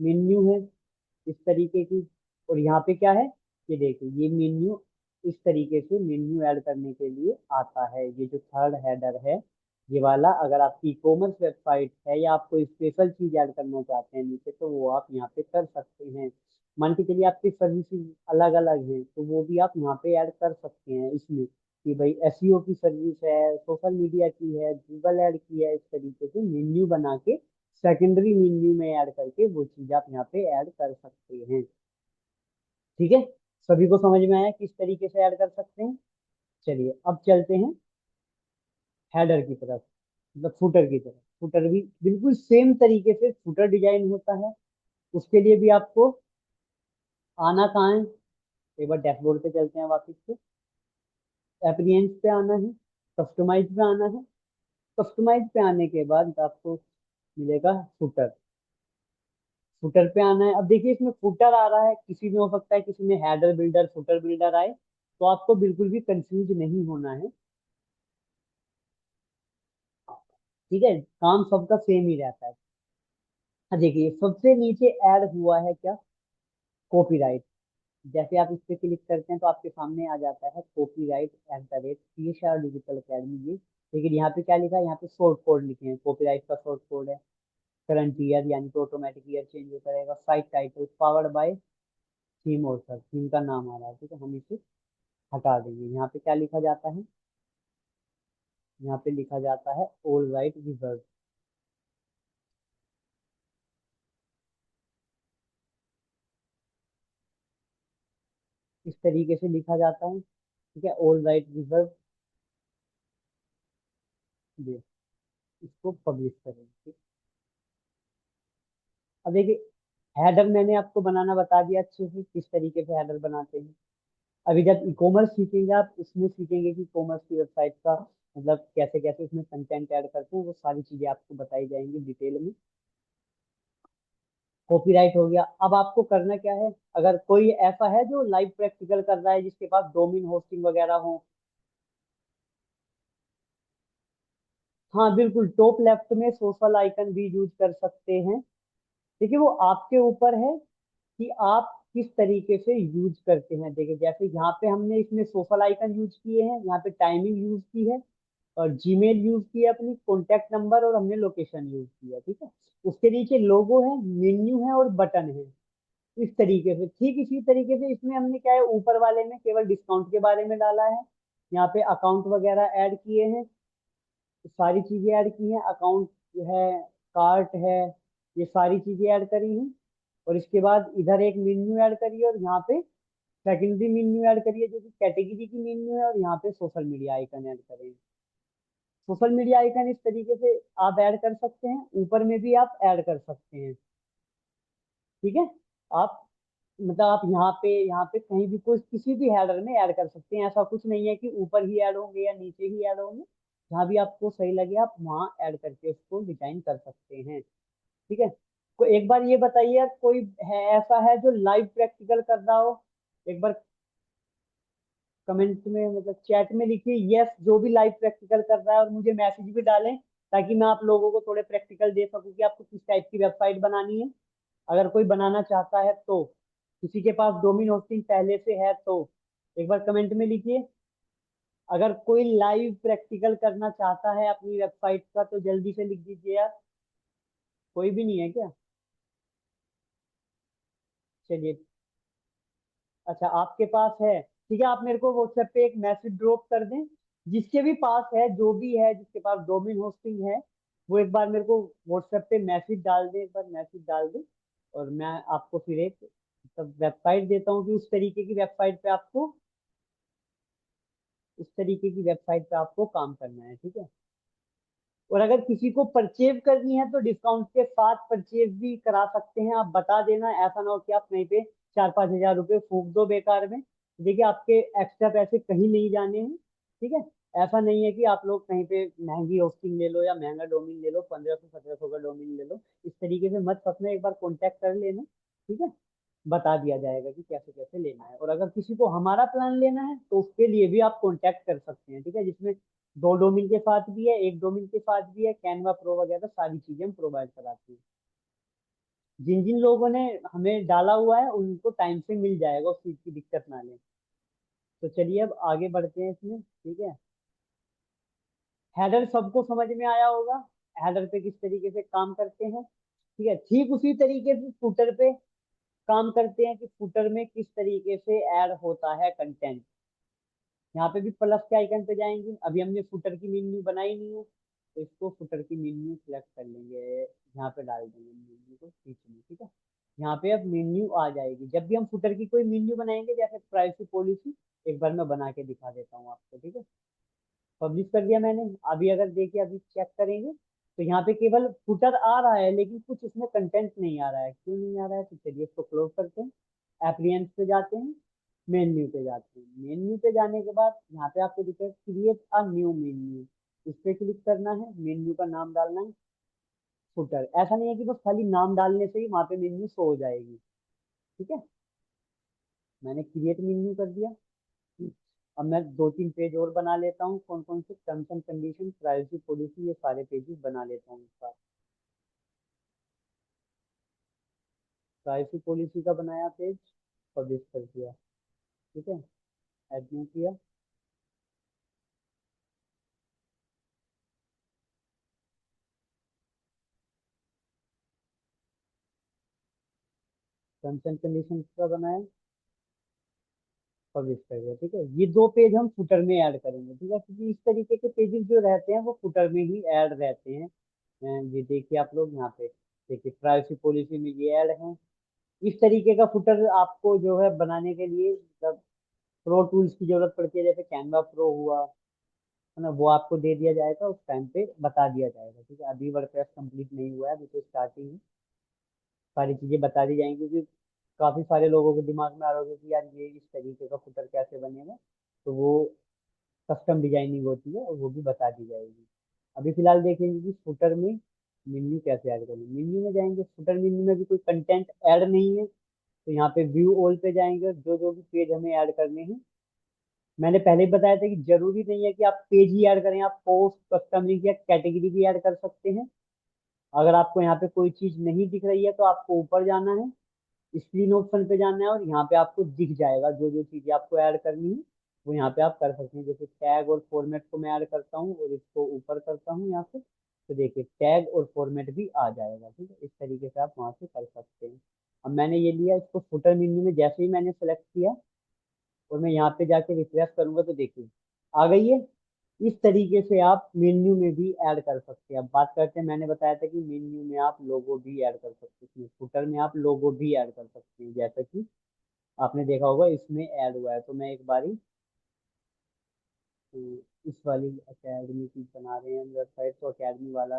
मेन्यू है इस तरीके की। और यहाँ पे क्या है, ये देखिए ये मेन्यू इस तरीके से मेन्यू ऐड करने के लिए आता है। ये जो थर्ड हेडर है ये वाला, अगर आपकी ई कॉमर्स वेबसाइट है या आप कोई स्पेशल चीज ऐड करना चाहते हैं नीचे तो वो आप यहाँ पे कर सकते हैं। मान के चलिए आपकी सर्विसेज अलग अलग हैं तो वो भी आप यहाँ पे ऐड कर सकते हैं इसमें कि भाई एसईओ की सर्विस है, सोशल मीडिया की है, गूगल ऐड की है। इस तरीके से मेन्यू बना के सेकेंडरी मेन्यू में ऐड करके वो चीज आप यहाँ पे ऐड कर सकते हैं। ठीक है, सभी को समझ में आया किस तरीके से ऐड कर सकते हैं। चलिए अब चलते हैं हेडर की तरफ, मतलब फुटर की तरफ। फुटर भी बिल्कुल सेम तरीके से फुटर डिजाइन होता है। उसके लिए भी आपको आना कहाँ है, एक बार डैशबोर्ड पे चलते हैं वापस से। एप्रियंस पे आना है, कस्टमाइज पे आना है। कस्टमाइज पे आने के बाद आपको मिलेगा फुटर। फुटर पे आना है। अब देखिए इसमें फुटर आ रहा है, किसी में हो सकता है किसी में हेडर बिल्डर फुटर बिल्डर आए, तो आपको बिल्कुल भी कंफ्यूज नहीं होना है। ठीक है, काम सबका सेम ही रहता है। हाँ देखिए सबसे नीचे ऐड हुआ है क्या, कॉपीराइट। जैसे आप इस पे क्लिक करते हैं तो आपके सामने आ जाता है कॉपीराइट @PSR डिजिटल अकेडमी जी। लेकिन यहाँ पे क्या लिखा है, यहाँ पे शॉर्ट कोड लिखे हैं। कॉपीराइट का शॉर्ट कोड है करंट ईयर, यानी कि ऑटोमेटिक ईयर चेंज होता रहेगा। Site title powered by theme author, theme का नाम आ रहा है। ठीक है, हम इसे हटा देंगे। यहाँ पे क्या लिखा जाता है, यहाँ पे लिखा जाता है ऑल राइट रिजर्व। इस तरीके से लिखा जाता है। ठीक है, ऑल राइट रिजर्व दे, इसको पब्लिश करेंगे। ठीक? अब देखिए हेडर मैंने आपको बनाना बता दिया अच्छे से किस तरीके से हेडर बनाते हैं। अभी जब ई कॉमर्स सीखेंगे आप, उसमें सीखेंगे कि कॉमर्स की वेबसाइट का मतलब कैसे कैसे उसमें कंटेंट ऐड करते हैं, वो सारी चीजें आपको बताई जाएंगी डिटेल में। कॉपीराइट हो गया। अब आपको करना क्या है, अगर कोई ऐसा है जो लाइव प्रैक्टिकल कर रहा है जिसके पास डोमेन होस्टिंग वगैरह हो। हाँ बिल्कुल, टॉप लेफ्ट में सोशल आइकन भी यूज कर सकते हैं। देखिए वो आपके ऊपर है कि आप किस तरीके से यूज करते हैं। देखिए जैसे यहाँ पे हमने इसमें सोशल आइकन यूज किए हैं, यहाँ पे टाइमिंग यूज की है, और जीमेल यूज किया, अपनी कॉन्टेक्ट नंबर, और हमने लोकेशन यूज किया, ठीक है। उसके नीचे लोगो है, मेन्यू है और बटन है। इस तरीके से, ठीक इसी तरीके से इसमें हमने क्या है, ऊपर वाले में केवल डिस्काउंट के बारे में डाला है। यहाँ पे अकाउंट वगैरह ऐड किए हैं, सारी चीजें ऐड की हैं, अकाउंट जो है, कार्ट है, ये सारी चीजें ऐड करी हैं। और इसके बाद इधर एक मेन्यू ऐड करी है, और यहाँ पे सेकेंडरी मेन्यू ऐड करी है जो कि कैटेगरी की मेन्यू है, और यहाँ पे सोशल मीडिया आइकन ऐड करें। सोशल मीडिया आइकन इस तरीके से आप ऐड कर सकते हैं, ऊपर में भी आप ऐड कर सकते हैं, ठीक है। आप मतलब आप यहाँ पे कहीं भी कोई किसी भी हेडर में ऐड कर सकते हैं, ऐसा कुछ नहीं है कि ऊपर ही ऐड होंगे या नीचे ही ऐड होंगे। जहाँ भी आपको सही लगे आप वहाँ ऐड करके उसको डिजाइन कर सकते हैं, ठीक है। को एक बार ये बताइए यार, कोई है ऐसा है जो लाइव प्रैक्टिकल कर रहा हो? एक बार कमेंट में मतलब चैट में लिखिए यस, जो भी लाइव प्रैक्टिकल कर रहा है, और मुझे मैसेज भी डालें ताकि मैं आप लोगों को थोड़े प्रैक्टिकल दे सकूं कि आपको किस टाइप की वेबसाइट बनानी है। अगर कोई बनाना चाहता है तो, किसी के पास डोमेन होस्टिंग पहले से है तो एक बार कमेंट में लिखिए। अगर कोई लाइव प्रैक्टिकल करना चाहता है अपनी वेबसाइट का तो जल्दी से लिख दीजिए यार। कोई भी नहीं है क्या? चलिए, अच्छा आपके पास है, ठीक है। आप मेरे को व्हाट्सएप पे एक मैसेज ड्रॉप कर दें, जिसके भी पास है, जो भी है जिसके पास डोमेन होस्टिंग है, वो एक बार मेरे को व्हाट्सएप पे मैसेज डाल दे, एक बार मैसेज डाल दे। और मैं आपको फिर एक मतलब वेबसाइट देता हूँ कि उस तरीके की वेबसाइट पे आपको, उस तरीके की वेबसाइट पे आपको काम करना है, ठीक है। और अगर किसी को परचेज करनी है तो डिस्काउंट के साथ परचेज भी करा सकते हैं। आप बता देना, ऐसा ना हो कि आप कहीं पे 4-5 हज़ार रुपये फूक दो बेकार में। देखिए आपके एक्स्ट्रा पैसे कहीं नहीं जाने हैं, ठीक है। ऐसा नहीं है कि आप लोग कहीं पे महंगी होस्टिंग ले लो या महंगा डोमेन ले लो, 1500-1700 का डोमेन ले लो, इस तरीके से मत फंसना। एक बार कॉन्टेक्ट कर लेना, ठीक है। बता दिया जाएगा कि कैसे कैसे लेना है। और अगर किसी को हमारा प्लान लेना है तो उसके लिए भी आप कॉन्टेक्ट कर सकते हैं, ठीक है, जिसमें 2 डोमेन के साथ भी है, एक डोमेन के साथ भी है, कैनवा प्रो वगैरह सारी चीजें हम प्रोवाइड कराते हैं। जिन जिन लोगों ने हमें डाला हुआ है उनको टाइम से मिल जाएगा, उस चीज की दिक्कत ना लें। तो चलिए अब आगे बढ़ते हैं इसमें, ठीक है। हेडर सबको समझ में आया होगा, हेडर पे किस तरीके से काम करते हैं, ठीक है। ठीक उसी तरीके से फुटर पे काम करते हैं कि फुटर में किस तरीके से ऐड होता है कंटेंट। यहाँ पे भी प्लस के आइकन पे जाएंगे, अभी हमने फुटर की मेन्यू बनाई नहीं है तो इसको फुटर की मेन्यू सिलेक्ट कर लेंगे, यहाँ पे डाल देंगे मेन्यू को बीच में, ठीक है। यहाँ पे अब मेन्यू आ जाएगी जब भी हम फुटर की कोई मेन्यू बनाएंगे, जैसे प्राइवेसी पॉलिसी। एक बार मैं बना के दिखा देता हूँ आपको, ठीक है। पब्लिश कर दिया मैंने। अभी अगर देखिए, अभी चेक करेंगे तो यहाँ पे केवल फुटर आ रहा है, लेकिन कुछ इसमें कंटेंट नहीं आ रहा है। क्यों नहीं आ रहा है? तो चलिए इसको क्लोज करते हैं, एप्लियंस पे जाते हैं, मेन्यू पे जाते हैं। मेन्यू पे जाने के बाद यहाँ पे आपको दिखेगा क्रिएट अ न्यू मेन्यू, इस पे क्लिक करना है, मेन्यू का नाम डालना है फुटर। ऐसा नहीं है कि बस खाली नाम डालने से ही वहाँ पे मेन्यू शो हो जाएगी, ठीक है। मैंने क्रिएट मेन्यू कर दिया। अब मैं 2-3 पेज और बना लेता हूँ, कौन कौन से terms and condition, privacy policy, ये सारे पेजेस बना लेता हूँ इस बार। प्राइवेसी पॉलिसी का बनाया पेज, पब्लिश कर दिया, ठीक है। एडमिन किया, टर्म्स एंड कंडीशन का बनाया, पब्लिश कर दिया, ठीक है। ये 2 पेज हम फुटर में ऐड करेंगे, ठीक है, क्योंकि इस तरीके के पेजेस जो रहते हैं वो फुटर में ही ऐड रहते हैं। ये देखिए आप लोग यहाँ पे, देखिए प्राइवेसी पॉलिसी में ये ऐड है। इस तरीके का फुटर आपको जो है बनाने के लिए मतलब प्रो टूल्स की जरूरत पड़ती है, जैसे कैनवा प्रो हुआ, है ना, वो आपको दे दिया जाएगा, उस टाइम पे बता दिया जाएगा, ठीक है। अभी वर्डप्रेस कंप्लीट नहीं हुआ है, अभी तो स्टार्टिंग है, सारी चीजें बता दी जाएंगी। काफी सारे लोगों के दिमाग में आ रहा होगा कि यार ये इस तरीके का फुटर कैसे बनेगा, तो वो कस्टम डिजाइनिंग होती है और वो भी बता दी जाएगी। अभी फिलहाल देखेंगे कि फुटर में मेन्यू कैसे ऐड करेंगे। मेन्यू में जाएंगे, फुटर मेन्यू में भी कोई कंटेंट ऐड नहीं है, तो यहाँ पे व्यू ऑल पे जाएंगे और जो जो भी पेज हमें ऐड करने हैं, मैंने पहले ही बताया था कि जरूरी नहीं है कि आप पेज ही ऐड करें, आप पोस्ट, कस्टम लिंक या कैटेगरी भी ऐड कर सकते हैं। अगर आपको यहाँ पे कोई चीज नहीं दिख रही है तो आपको ऊपर जाना है, स्क्रीन ऑप्शन पे जाना है, और यहाँ पे आपको दिख जाएगा जो जो चीजें आपको ऐड करनी है वो यहाँ पे आप कर सकते हैं। जैसे टैग और फॉर्मेट को मैं ऐड करता हूँ और इसको ऊपर करता हूँ यहाँ से, तो देखिए टैग और फॉर्मेट भी आ जाएगा। ठीक है, इस तरीके से आप वहां से कर सकते हैं। अब मैंने ये लिया, इसको फुटर मेन्यू में जैसे ही मैंने सेलेक्ट किया और मैं यहाँ पे जाके रिफ्रेश करूंगा तो देखिए आ गई है। इस तरीके से आप मेन्यू में भी ऐड कर सकते हैं। अब बात करते हैं, मैंने बताया था कि मेन्यू में आप लोगो भी ऐड कर सकते हैं, फुटर में आप लोगो भी ऐड कर सकते हैं, जैसा कि आपने देखा होगा इसमें ऐड हुआ है। तो मैं एक बारी इस वाली अकेडमी की बना रहे हैं वेबसाइट, तो अकेडमी वाला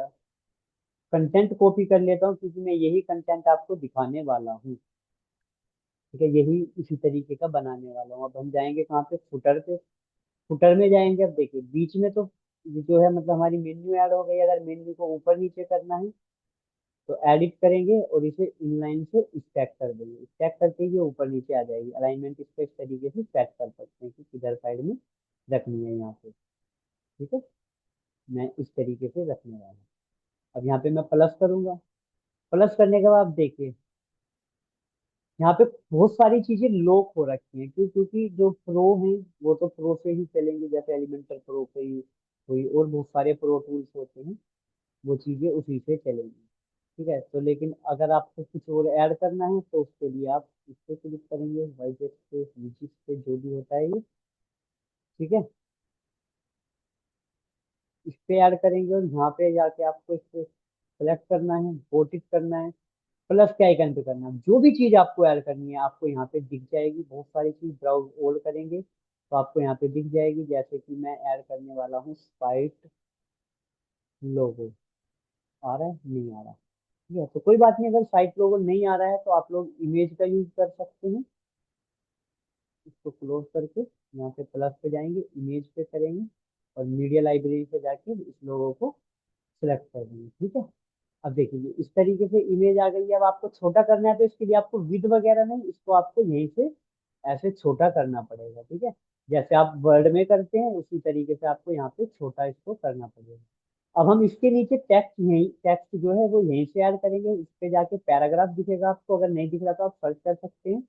कंटेंट कॉपी कर लेता हूँ क्योंकि मैं यही कंटेंट आपको दिखाने वाला हूँ। ठीक है, यही इसी तरीके का बनाने वाला हूँ। अब हम जाएंगे कहाँ पे, फुटर पे। फुटर में जाएंगे, अब देखिए बीच में तो ये जो है मतलब हमारी मेन्यू ऐड हो गई। अगर मेन्यू को ऊपर नीचे करना है तो एडिट करेंगे और इसे इनलाइन से स्टैक कर देंगे। स्टैक करके ये ऊपर नीचे आ जाएगी। अलाइनमेंट इसको इस तरीके से सेट कर सकते हैं कि किधर साइड में रखनी है यहाँ पे। ठीक है, मैं इस तरीके से रखने वाला हूँ। अब यहाँ पे मैं प्लस करूंगा। प्लस करने के बाद देखिए यहाँ पे बहुत सारी चीजें लॉक हो रखी हैं, क्यों? क्योंकि जो प्रो हैं वो तो प्रो से ही चलेंगे, जैसे एलिमेंटर प्रो पे ही हुई और बहुत सारे प्रो टूल्स होते हैं, वो चीजें उसी से चलेंगी। ठीक है, तो लेकिन अगर आपको कुछ और ऐड करना है तो उसके लिए आप इस पे क्लिक करेंगे, वाइट पे, विजिट पे, जो भी होता है ये। ठीक है, इस पे ऐड करेंगे और यहाँ पे जाके आपको इस पे सेलेक्ट करना है, वोटिट करना है, प्लस के आइकन पे करना है। जो भी चीज आपको ऐड करनी है आपको यहाँ पे दिख जाएगी। बहुत सारी चीज ब्राउज ऑल करेंगे तो आपको यहाँ पे दिख जाएगी। जैसे कि मैं ऐड करने वाला हूँ साइट लोगो। आ रहा है, नहीं आ रहा? ठीक है, तो कोई बात नहीं, अगर साइट लोगो नहीं आ रहा है तो आप लोग इमेज का यूज कर सकते हैं। इसको क्लोज करके यहाँ पे प्लस पे जाएंगे, इमेज पे करेंगे और मीडिया लाइब्रेरी पे जाके इस लोगो को सिलेक्ट कर देंगे। ठीक है, अब देखिए इस तरीके से इमेज आ गई है। अब आपको छोटा करना है तो इसके लिए आपको विड वगैरह नहीं, इसको आपको यहीं से ऐसे छोटा करना पड़ेगा। ठीक है, जैसे आप वर्ड में करते हैं उसी तरीके से आपको यहाँ पे छोटा इसको करना पड़ेगा। अब हम इसके नीचे टेक्स्ट, यही टेक्स्ट जो है वो यहीं से ऐड करेंगे। इस पे जाके पैराग्राफ दिखेगा आपको, अगर नहीं दिख रहा तो आप सर्च कर सकते हैं।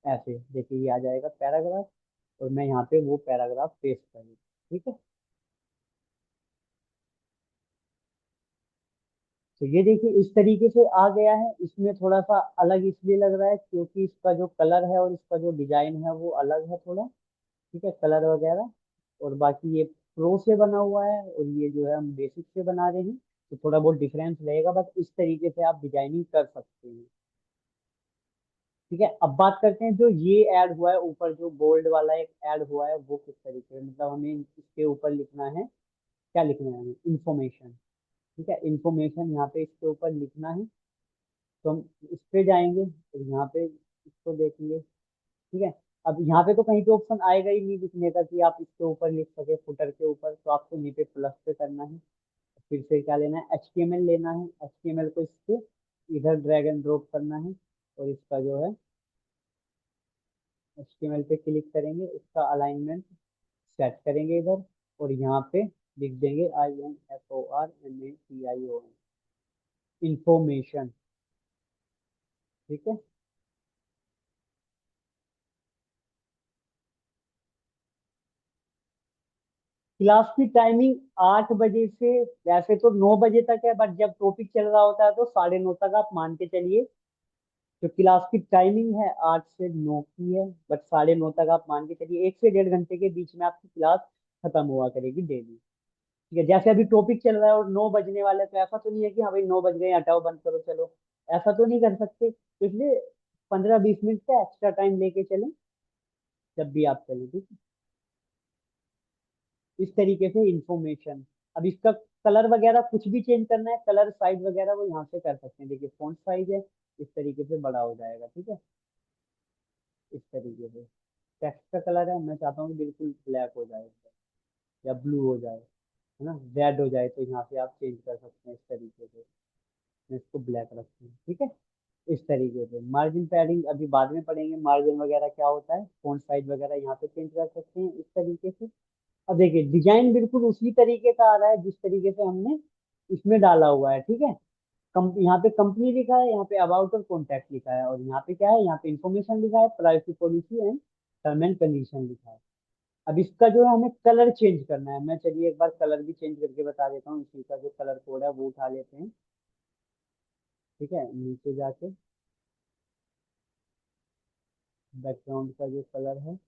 ऐसे देखिए ये आ जाएगा पैराग्राफ, और मैं यहाँ पे वो पैराग्राफ पेस्ट करूँगा। ठीक है, तो ये देखिए इस तरीके से आ गया है। इसमें थोड़ा सा अलग इसलिए लग रहा है क्योंकि इसका जो कलर है और इसका जो डिजाइन है वो अलग है थोड़ा। ठीक है, कलर वगैरह, और बाकी ये प्रो से बना हुआ है और ये जो है हम बेसिक से बना रहे हैं, तो थोड़ा बहुत डिफरेंस रहेगा। बस इस तरीके से आप डिजाइनिंग कर सकते हैं। ठीक है, अब बात करते हैं जो ये ऐड हुआ है ऊपर, जो बोल्ड वाला एक ऐड हुआ है वो किस तरीके से, मतलब हमें इसके ऊपर लिखना है, क्या लिखना है हमें, इन्फॉर्मेशन। ठीक है, इन्फॉर्मेशन यहाँ पे इसके ऊपर लिखना है। तो हम इस पे जाएंगे और यहाँ पे इसको देखेंगे। ठीक है, अब यहाँ पे तो कहीं पे ऑप्शन आएगा ही नहीं लिखने का कि आप इसके ऊपर लिख सके, फुटर के ऊपर, तो आपको यहीं पे प्लस पे करना है। फिर से क्या लेना है, HTML लेना है। HTML को इसके इधर ड्रैग एंड ड्रॉप करना है और इसका जो है HTML पे क्लिक करेंगे, इसका अलाइनमेंट सेट करेंगे इधर, और यहाँ पे लिख देंगे INFORMATION, इंफॉर्मेशन। ठीक है, क्लास की टाइमिंग 8 बजे से, वैसे तो 9 बजे तक है, बट जब टॉपिक चल रहा होता है तो 9:30 तक आप मान के चलिए। तो क्लास की टाइमिंग है 8 से 9 की है, बट 9:30 तक आप मान के चलिए। 1 से 1.5 घंटे के बीच में आपकी क्लास खत्म हुआ करेगी डेली। ठीक है, जैसे अभी टॉपिक चल रहा है और 9 बजने वाले, तो ऐसा तो नहीं है कि हाँ भाई 9 बज गए हटाओ बंद करो चलो, ऐसा तो नहीं कर सकते। तो इसलिए 15-20 मिनट का एक्स्ट्रा टाइम लेके चलें जब भी आप चलें। ठीक है, इस तरीके से इंफॉर्मेशन। अब इसका कलर वगैरह कुछ भी चेंज करना है, कलर साइज वगैरह वो यहाँ से कर सकते हैं। देखिए फॉन्ट साइज है, इस तरीके से बड़ा हो जाएगा, ठीक है। इस तरीके से टेक्स्ट का कलर है, मैं चाहता हूँ कि बिल्कुल ब्लैक हो जाए या ब्लू हो जाए, है ना, रेड हो जाए, तो यहाँ पे आप चेंज कर सकते हैं इस तरीके से। मैं इसको ब्लैक रखती हूँ, ठीक है। इस तरीके से मार्जिन पैडिंग अभी बाद में पढ़ेंगे, मार्जिन वगैरह क्या होता है, फॉन्ट साइज वगैरह यहाँ पे चेंज कर सकते हैं इस तरीके से। अब देखिए डिजाइन बिल्कुल उसी तरीके का आ रहा है जिस तरीके से हमने इसमें डाला हुआ है, ठीक है। यहाँ पे कंपनी लिखा है, यहाँ पे अबाउट और कॉन्टैक्ट लिखा है, और यहाँ पे क्या है, यहाँ पे इन्फॉर्मेशन लिखा है, privacy policy and term and condition लिखा है। अब इसका जो है हमें कलर चेंज करना है। मैं चलिए एक बार कलर भी चेंज करके बता देता हूँ, इसी का जो कलर कोड है वो उठा लेते हैं, ठीक है। नीचे जाके बैकग्राउंड का जो कलर है,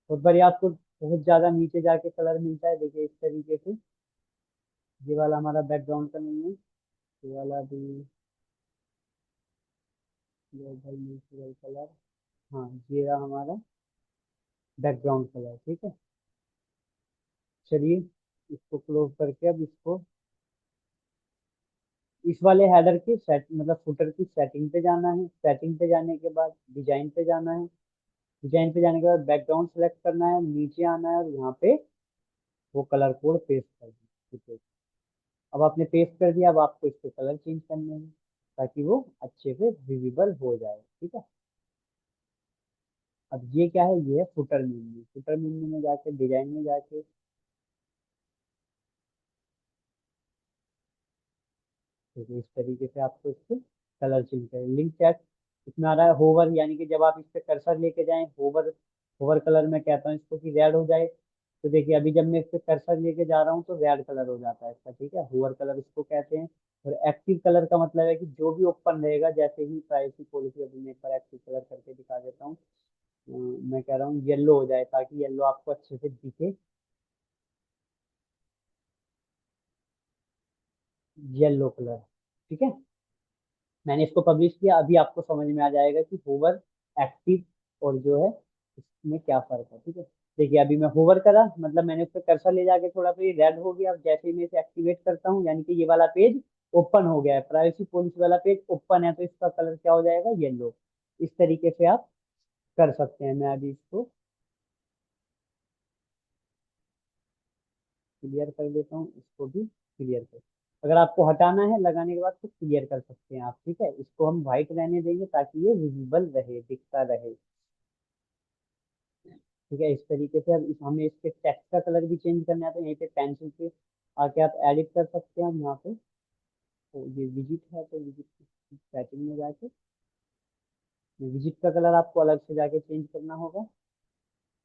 बहुत बार आपको बहुत ज्यादा नीचे जाके कलर मिलता है, देखिए इस तरीके से। ये वाला हमारा बैकग्राउंड का नहीं है, ये वाला भी भाई नेचुरल कलर, हाँ ये रहा हमारा बैकग्राउंड कलर, ठीक है। चलिए इसको क्लोज करके अब इसको इस वाले हेडर की सेट मतलब फुटर की सेटिंग पे जाना है। सेटिंग पे जाने के बाद डिजाइन पे जाना है। डिजाइन पे जाने के बाद बैकग्राउंड सेलेक्ट करना है, नीचे आना है और यहाँ पे वो कलर कोड पेस्ट कर देना, ठीक है। अब आपने पेस्ट कर दिया, अब आपको इसके कलर चेंज करने हैं ताकि वो अच्छे से विजिबल हो जाए, ठीक है। अब ये क्या है, ये है फुटर मेन्यू। फुटर मेन्यू में जाके डिजाइन में जाके ठीक है, इस तरीके से आपको इसके कलर चेंज करें। लिंक चेक इसमें आ रहा है होवर, यानी कि जब आप इस पे कर्सर लेके जाएं, होवर होवर कलर में कहता हूँ इसको कि रेड हो जाए। तो देखिए अभी जब मैं इस पे कर्सर लेके जा रहा हूँ तो रेड कलर हो जाता है इसका, ठीक है। होवर कलर इसको कहते हैं। और एक्टिव कलर का मतलब है कि जो भी ओपन रहेगा, जैसे ही प्राइवेसी पॉलिसी, अभी मैं एक बार एक्टिव कलर करके दिखा देता हूँ। मैं कह रहा हूँ येलो हो जाए ताकि येलो आपको अच्छे से दिखे, येलो कलर, ठीक है। मैंने इसको पब्लिश किया, अभी आपको समझ में आ जाएगा कि होवर, एक्टिव और जो है इसमें क्या फर्क है, ठीक है। देखिए अभी मैं होवर करा, मतलब मैंने उस पर कर्सर ले जाके थोड़ा सा ये रेड हो गया। अब जैसे ही मैं इसे एक्टिवेट करता हूँ, यानी कि ये वाला पेज ओपन हो गया है, प्राइवेसी पॉलिसी वाला पेज ओपन है, तो इसका कलर क्या हो जाएगा, येलो। इस तरीके से आप कर सकते हैं। मैं अभी इसको क्लियर कर देता हूँ, इसको भी क्लियर कर। अगर आपको हटाना है लगाने के बाद तो क्लियर कर सकते हैं आप, ठीक है। इसको हम व्हाइट रहने देंगे ताकि ये विजिबल रहे, दिखता रहे, ठीक है। इस तरीके से अब हमें इसके टेक्स्ट का कलर भी चेंज करना है, तो यहीं पे पेंसिल पे आके आप एडिट कर सकते हैं। हम यहाँ पे तो ये विजिट है, तो विजिट सेटिंग में जाके विजिट का कलर आपको अलग से जाके चेंज करना होगा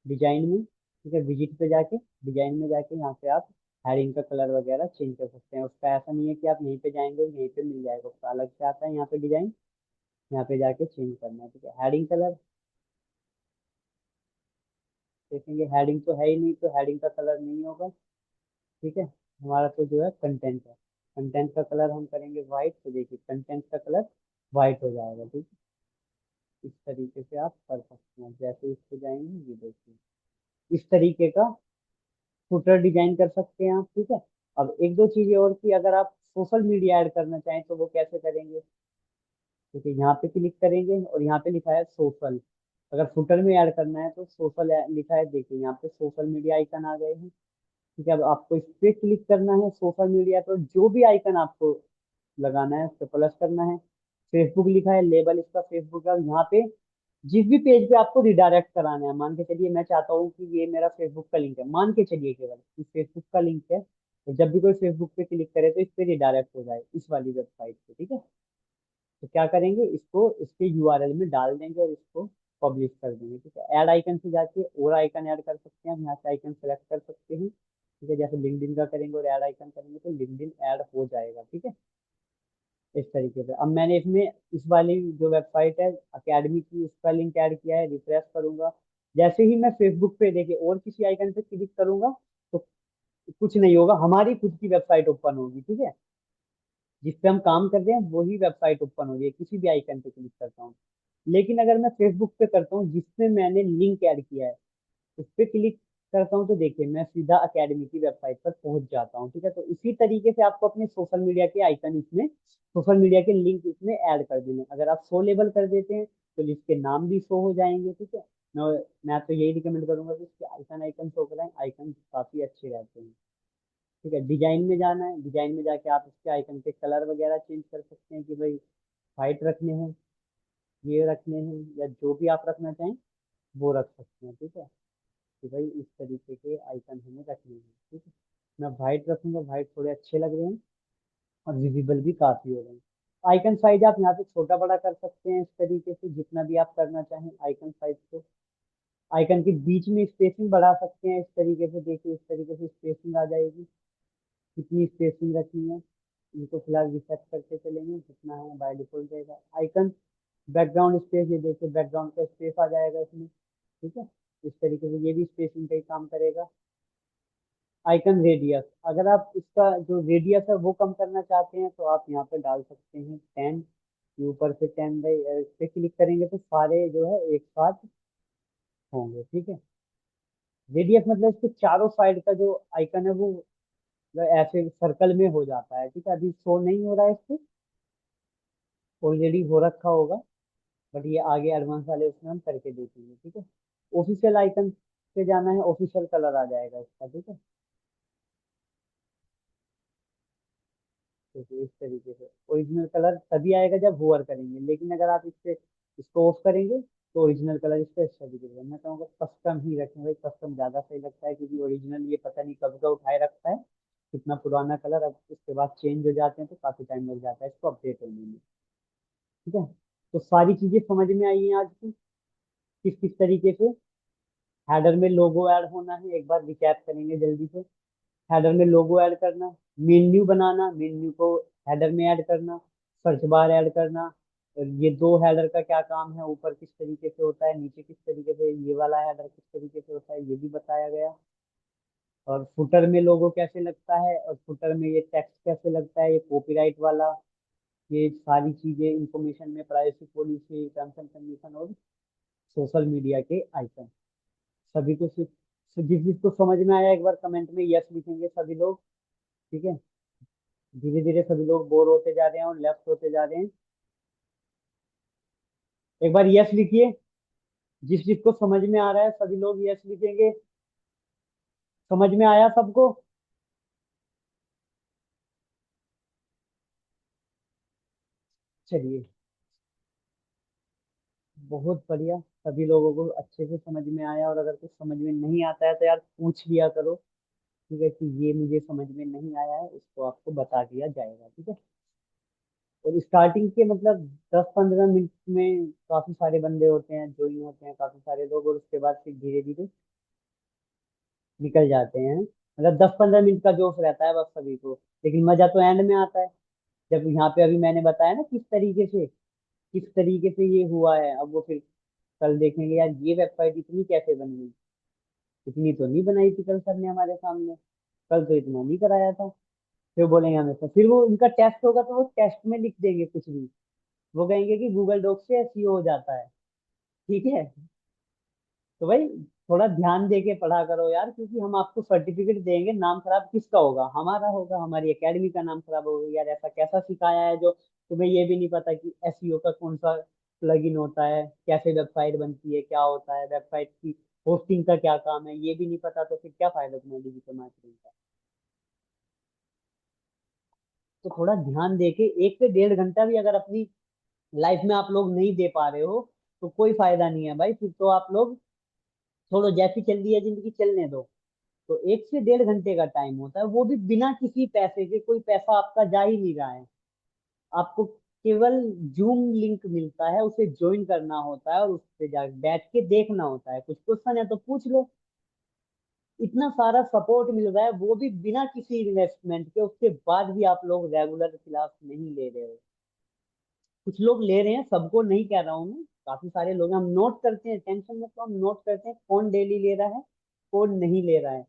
डिजाइन में, ठीक है। विजिट पे जाके डिजाइन में जाके यहाँ पे आप हेडिंग का कलर वगैरह चेंज कर सकते हैं। उसका ऐसा नहीं है कि आप यहीं पे जाएंगे और यहीं पे मिल जाएगा, उसका अलग से आता है यहाँ पे डिजाइन, यहाँ पे जाके चेंज करना है, ठीक है। हेडिंग कलर देखेंगे, हेडिंग तो है ही नहीं, तो हेडिंग का कलर नहीं होगा, ठीक है। हमारा तो जो है कंटेंट है, कंटेंट का कलर हम करेंगे व्हाइट, तो देखिए कंटेंट का कलर व्हाइट हो जाएगा, ठीक है। इस तरीके से आप कर सकते हैं। जैसे इसको जाएंगे ये देखिए, इस तरीके का फुटर डिजाइन कर सकते हैं आप, ठीक है। अब एक दो चीजें और की, अगर आप सोशल मीडिया ऐड करना चाहें तो वो कैसे करेंगे, देखिए यहाँ पे क्लिक करेंगे और यहाँ पे लिखा है सोशल। अगर फुटर में ऐड करना है तो सोशल लिखा है, देखिए यहाँ पे सोशल मीडिया आइकन आ गए हैं, ठीक है। अब आपको इस पे क्लिक करना है सोशल मीडिया पर, जो भी आइकन आपको लगाना है उस पर प्लस करना है। फेसबुक लिखा है, लेबल इसका फेसबुक है, और यहाँ पे जिस भी पेज पे आपको रिडायरेक्ट कराना है, मान के चलिए मैं चाहता हूँ कि ये मेरा फेसबुक का लिंक है, मान के चलिए केवल कि फेसबुक का लिंक है, तो जब भी कोई फेसबुक पे क्लिक करे तो इस पे रिडायरेक्ट हो जाए इस वाली वेबसाइट पे, ठीक है। तो क्या करेंगे, इसको इसके यूआरएल में डाल देंगे और इसको पब्लिश कर देंगे, ठीक है। ऐड आइकन से जाके और आइकन ऐड कर सकते हैं, हम यहाँ से आइकन सेलेक्ट कर सकते हैं, ठीक है। जैसे लिंक्डइन का करेंगे और ऐड आइकन करेंगे तो लिंक्डइन ऐड हो जाएगा, ठीक है। इस तरीके से अब मैंने इसमें इस वाली जो वेबसाइट है अकेडमी की, उसका लिंक ऐड किया है, रिफ्रेश करूंगा। जैसे ही मैं फेसबुक पे देखिए और किसी आइकन पे क्लिक करूंगा तो कुछ नहीं होगा, हमारी खुद की वेबसाइट ओपन होगी, ठीक है। जिस पे हम काम कर रहे हैं वही वेबसाइट ओपन हो रही है, किसी भी आइकन पे क्लिक करता हूँ। लेकिन अगर मैं फेसबुक पे करता हूँ जिसमें मैंने लिंक ऐड किया है, उस पे क्लिक करता हूँ तो देखिए मैं सीधा अकेडमी की वेबसाइट पर पहुंच जाता हूँ। ठीक है, तो इसी तरीके से आपको अपने सोशल मीडिया के आइकन इसमें, सोशल मीडिया के लिंक इसमें ऐड कर देने। अगर आप शो लेबल कर देते हैं तो इसके नाम भी शो हो जाएंगे। ठीक है, मैं तो यही रिकमेंड करूंगा कि इसके आइकन आइकन शो कराएं, आइकन काफी अच्छे रहते हैं। ठीक है, डिजाइन में जाना है, डिजाइन में जाके आप इसके आइकन के कलर वगैरह चेंज कर सकते हैं कि भाई वाइट रखने हैं, ये रखने हैं, या जो भी आप रखना चाहें वो रख सकते हैं। ठीक है, कि भाई इस तरीके के आइकन हमें रखने हैं। ठीक है, मैं वाइट रखूंगा, वाइट थोड़े अच्छे लग रहे हैं और विजिबल भी काफी हो रहे हैं। आइकन साइज आप यहाँ पे छोटा बड़ा कर सकते हैं इस तरीके से, जितना भी आप करना चाहें आइकन साइज को। आइकन के बीच में स्पेसिंग बढ़ा सकते हैं इस तरीके से, देखिए इस तरीके से स्पेसिंग आ जाएगी। कितनी स्पेसिंग रखनी है इनको फिलहाल रिसेट करके चलेंगे, जितना है बाय डिफॉल्ट रहेगा। आइकन बैकग्राउंड स्पेस, ये देखिए बैकग्राउंड का स्पेस आ जाएगा इसमें। ठीक है, इस तरीके से ये भी स्पेसिंग का ही काम करेगा। आइकन रेडियस, अगर आप इसका जो रेडियस है वो कम करना चाहते हैं तो आप यहाँ पे डाल सकते हैं 10 के ऊपर से 10 बाई, इस पे क्लिक करेंगे तो सारे जो है एक साथ होंगे। ठीक है, रेडियस मतलब इसके चारों साइड का जो आइकन है वो मतलब ऐसे सर्कल में हो जाता है। ठीक है, अभी शो नहीं हो रहा है, इससे ऑलरेडी हो रखा होगा, बट ये आगे एडवांस वाले उसमें हम करके देखेंगे। ठीक है, ऑफिशियल आइकन पे जाना है, ऑफिशियल कलर आ जाएगा इसका। ठीक है, तो इस तरीके से ओरिजिनल कलर तभी आएगा जब होवर करेंगे, लेकिन अगर आप इससे इसको ऑफ करेंगे तो ओरिजिनल कलर इस पे अच्छा दिखेगा। मैं कहूँगा कस्टम ही रखें भाई, कस्टम ज़्यादा सही लगता है, क्योंकि ओरिजिनल ये पता नहीं कब का उठाए रखता है, कितना पुराना कलर, अब उसके बाद चेंज हो जाते हैं तो काफ़ी टाइम लग जाता है इसको अपडेट होने में। ठीक है, तो सारी चीज़ें समझ में आई हैं आज की, किस किस तरीके से हेडर में लोगो ऐड होना है। एक बार रिकैप करेंगे जल्दी से। हेडर में लोगो ऐड करना, मेन्यू बनाना, मेन्यू को हेडर में ऐड करना, सर्च बार ऐड करना, और ये दो हेडर का क्या काम है, ऊपर किस तरीके से होता है, नीचे किस तरीके से, ये वाला हेडर किस तरीके से होता है ये भी बताया गया। और फुटर में लोगो कैसे लगता है, और फुटर में ये टेक्स्ट कैसे लगता है, ये कॉपीराइट वाला, ये सारी चीजें इंफॉर्मेशन में privacy policy, terms and condition और सोशल मीडिया के आइकन, सभी को जिस जिसको समझ में आया एक बार कमेंट में यस लिखेंगे सभी लोग। ठीक है, धीरे धीरे सभी लोग बोर होते जा रहे हैं और लेफ्ट होते जा रहे हैं। एक बार यस लिखिए, जिस जिसको समझ में आ रहा है सभी लोग यस लिखेंगे। समझ में आया सबको? चलिए, बहुत बढ़िया, सभी लोगों को अच्छे से समझ में आया। और अगर कुछ समझ में नहीं आता है तो यार पूछ लिया करो। ठीक है, कि ये मुझे समझ में नहीं आया है, इसको आपको बता दिया जाएगा। ठीक है, और स्टार्टिंग के मतलब 10-15 मिनट में काफी सारे बंदे होते हैं, ज्वाइन होते हैं काफी सारे लोग, और उसके बाद फिर धीरे धीरे निकल जाते हैं। मतलब 10-15 मिनट का जोश रहता है बस सभी को, लेकिन मजा तो एंड में आता है, जब यहाँ पे अभी मैंने बताया ना किस तरीके से ये हुआ है। अब वो फिर कल देखेंगे यार ये वेबसाइट इतनी कैसे बन गई, इतनी तो नहीं बनाई थी कल सर ने हमारे सामने, कल तो इतना नहीं कराया था। फिर बोलेंगे हमें तो, फिर वो उनका टेस्ट होगा तो वो टेस्ट में लिख देंगे कुछ भी, वो कहेंगे कि गूगल डॉक से एसईओ हो जाता है। ठीक है, तो भाई थोड़ा ध्यान दे के पढ़ा करो यार, क्योंकि हम आपको सर्टिफिकेट देंगे, नाम खराब किसका होगा, हमारा होगा, हमारी एकेडमी का नाम खराब होगा। यार ऐसा कैसा सिखाया है जो तुम्हें ये भी नहीं पता कि एसईओ का कौन सा प्लगइन होता है, कैसे वेबसाइट बनती है, क्या होता है वेबसाइट की होस्टिंग का क्या काम है, ये भी नहीं पता, तो फिर क्या फायदा तुम्हें डिजिटल मार्केटिंग का। तो थोड़ा ध्यान दे के 1 से 1.5 घंटा भी अगर अपनी लाइफ में आप लोग नहीं दे पा रहे हो तो कोई फायदा नहीं है भाई, फिर तो आप लोग छोड़ो, जैसी चल रही है जिंदगी चलने दो। तो 1 से 1.5 घंटे का टाइम होता है, वो भी बिना किसी पैसे के, कोई पैसा आपका जा ही नहीं रहा है। आपको केवल जूम लिंक मिलता है, उसे ज्वाइन करना होता है और उस पे जा बैठ के देखना होता है, कुछ क्वेश्चन है तो पूछ लो। इतना सारा सपोर्ट मिल रहा है वो भी बिना किसी इन्वेस्टमेंट के, उसके बाद भी आप लोग रेगुलर क्लास नहीं ले रहे हो। कुछ लोग ले रहे हैं, सबको नहीं कह रहा हूँ मैं, काफी सारे लोग हैं। हम नोट करते हैं, टेंशन में तो हम नोट करते हैं कौन डेली ले रहा है, कौन नहीं ले रहा है।